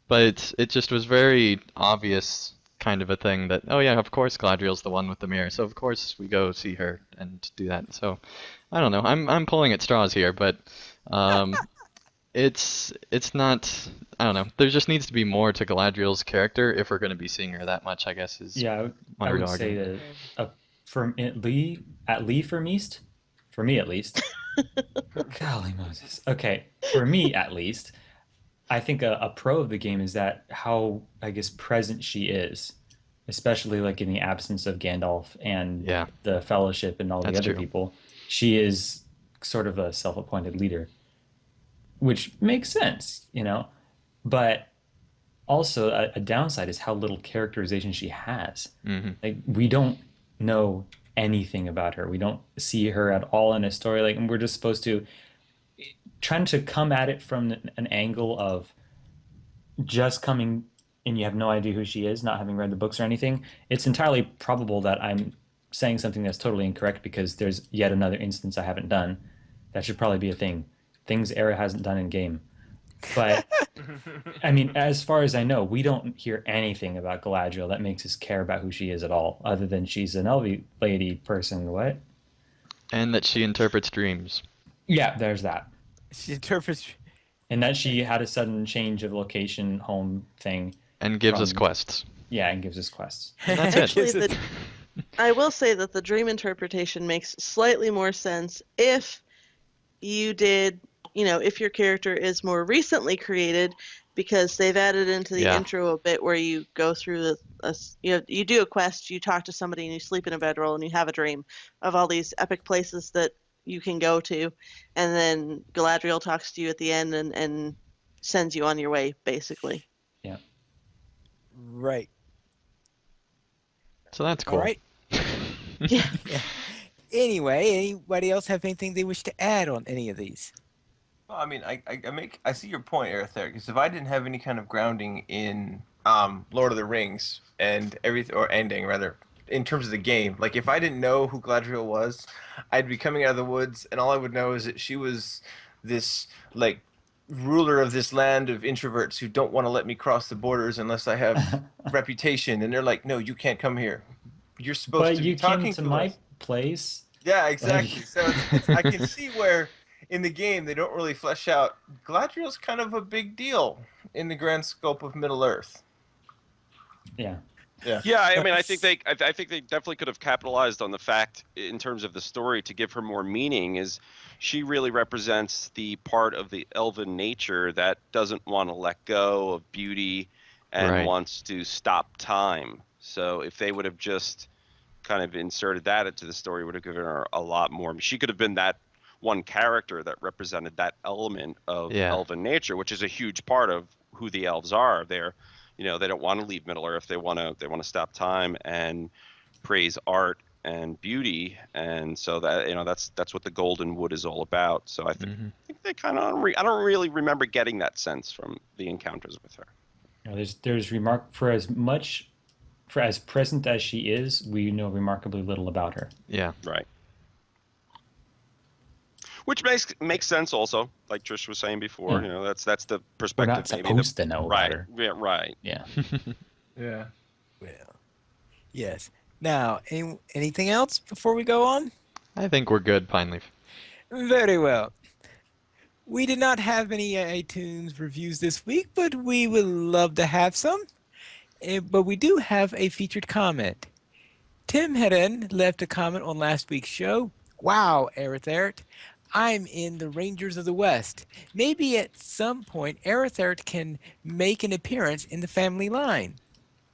But it just was very obvious kind of a thing that, oh yeah, of course Galadriel's the one with the mirror, so of course we go see her and do that. So I don't know. I'm pulling at straws here, but um, it's not. I don't know. There just needs to be more to Galadriel's character if we're going to be seeing her that much. I guess is Yeah, my I real would say argument. that from at Lee for Meast, for me at least. Golly Moses. Okay, for me at least, I think a pro of the game is that how I guess present she is, especially like in the absence of Gandalf and Yeah, the Fellowship and all the that's other true. people. She is sort of a self-appointed leader, which makes sense, you know. But also a downside is how little characterization she has. Hmm. Like we don't know anything about her. We don't see her at all in a story. Like, and we're just supposed to trying to come at it from an angle of just coming and you have no idea who she is, not having read the books or anything. It's entirely probable that I'm saying something that's totally incorrect because there's yet another instance I haven't done. That should probably be a thing. Things Era hasn't done in game. But I mean, as far as I know, we don't hear anything about Galadriel that makes us care about who she is at all, other than she's an elven lady person. What? And that she interprets dreams Yeah, there's that. She interprets. And that she had a sudden change of location, home thing and gives us from, quests. yeah, and gives us quests. And that's it. Actually, I will say that the dream interpretation makes slightly more sense if you did, if your character is more recently created, because they've added into the Yeah. intro a bit where you go through you do a quest, you talk to somebody, and you sleep in a bedroll, and you have a dream of all these epic places that you can go to, and then Galadriel talks to you at the end and sends you on your way, basically. Yeah. Right. So that's All cool. right. Yeah. Yeah. Anyway, anybody else have anything they wish to add on any of these? Well, I mean, I see your point, Eric, there. Because if I didn't have any kind of grounding in Lord of the Rings and everything, or ending rather, in terms of the game, like if I didn't know who Galadriel was, I'd be coming out of the woods, and all I would know is that she was this like ruler of this land of introverts who don't want to let me cross the borders unless I have reputation, and they're like, no, you can't come here. You're supposed But to be you came talking to to my us. place. Yeah, Like, exactly. So it's I can see where in the game they don't really flesh out. Galadriel's kind of a big deal in the grand scope of Middle Earth. yeah. Yeah. Yeah, I mean, I think they definitely could have capitalized on the fact in terms of the story to give her more meaning. Is she really represents the part of the elven nature that doesn't want to let go of beauty and Right. wants to stop time. So if they would have just kind of inserted that into the story, it would have given her a lot more. She could have been that one character that represented that element of Yeah. elven nature, which is a huge part of who the elves are. They don't want to leave Middle Earth. They want to stop time and praise art and beauty, and so that's what the Golden Wood is all about. So I think, Hmm. they kind of I don't really remember getting that sense from the encounters with her. You know, there's for as present as she is, we know remarkably little about her. Yeah. Right. Which makes sense also, like Trish was saying before. Yeah. That's the We're perspective. not maybe supposed to know about right. her. Yeah. Right. Yeah. Yeah. Well, yes. Now, anything else before we go on? I think we're good, Pineleaf. Very well. We did not have any iTunes reviews this week, but we would love to have some. But we do have a featured comment. Tim Hedden left a comment on last week's show. Wow, Erithert, I'm in the Rangers of the West. Maybe at some point Erithert can make an appearance in the family line.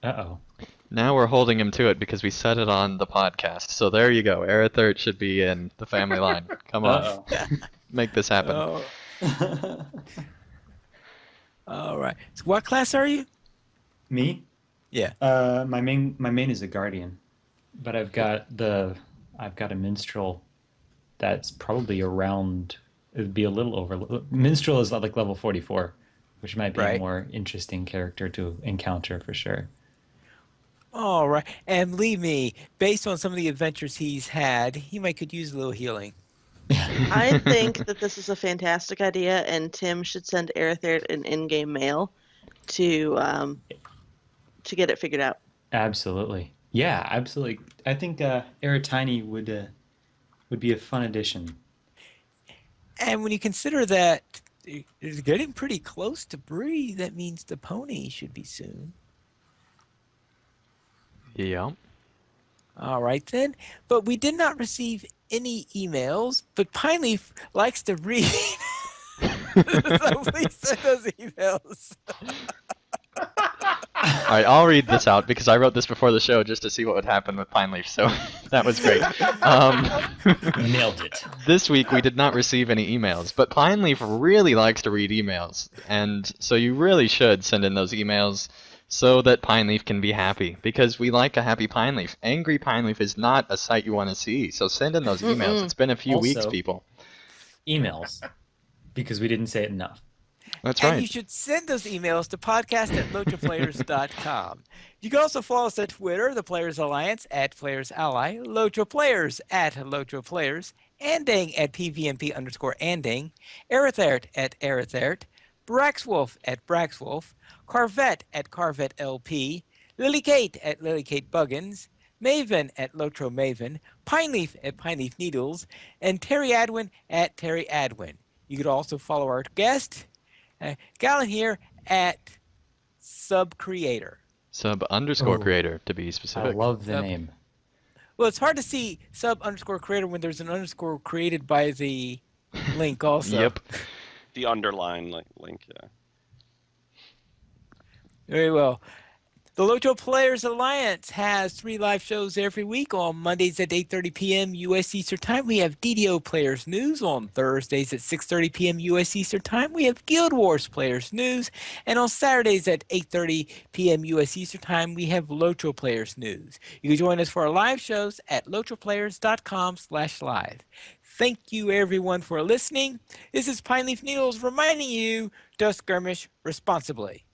Uh-oh. Now we're holding him to it because we said it on the podcast. So there you go. Erithert should be in the family line. Come on. Uh-oh. Make this happen. Oh, all right. So what class are you? Me? Yeah. My main is a guardian, but I've got a minstrel that's probably around. It'd be a little over. Minstrel is like level 44, which might be a Right. more interesting character to encounter for sure. All right. And believe me, based on some of the adventures he's had, he might could use a little healing. I think that this is a fantastic idea, and Tim should send Aerithert an in-game mail to get it figured out. Absolutely. Yeah, absolutely. I think Aerotiny would be a fun addition. And when you consider that it's getting pretty close to Bree, that means the pony should be soon. Yeah. All right then. But we did not receive any emails, but Pineleaf likes to read. So please send those emails. All right, I'll read this out because I wrote this before the show just to see what would happen with Pineleaf, so that was great. Nailed it. This week we did not receive any emails, but Pineleaf really likes to read emails, and so you really should send in those emails so that Pineleaf can be happy, because we like a happy Pineleaf. Angry Pineleaf is not a sight you want to see, so send in those emails. It's been a few weeks, Also- people. Emails, because we didn't say it enough. That's And right. you should send those emails to podcast@lotraplayers.com. You can also follow us at Twitter, the Players Alliance @PlayersAlly, Lotro Players @Lotro Players, Andang @PVMP_Andang, Erithert @Erithert, Braxwolf @Braxwolf, Carvet @CarvetLP, Lily Kate @LilyKateBuggins, Maven @Lotro Maven, Pineleaf @Pineleaf Needles, and Terry Adwin @Terry Adwin. You could also follow our guest, Gallon here @SubCreator. Sub_creator, to be I specific. love the Yep. name. Well, it's hard to see sub_creator when there's an underscore created by the link also. Yep. The underline link, yeah. Very well. The Lotro Players Alliance has 3 live shows every week. On Mondays at 8:30 p.m. U.S. Eastern Time, we have DDO Players News. On Thursdays at 6:30 p.m. U.S. Eastern Time, we have Guild Wars Players News. And on Saturdays at 8:30 p.m. U.S. Eastern Time, we have Lotro Players News. You can join us for our live shows at lotroplayers.com/live. Thank you, everyone, for listening. This is Pineleaf Needles reminding you to skirmish responsibly.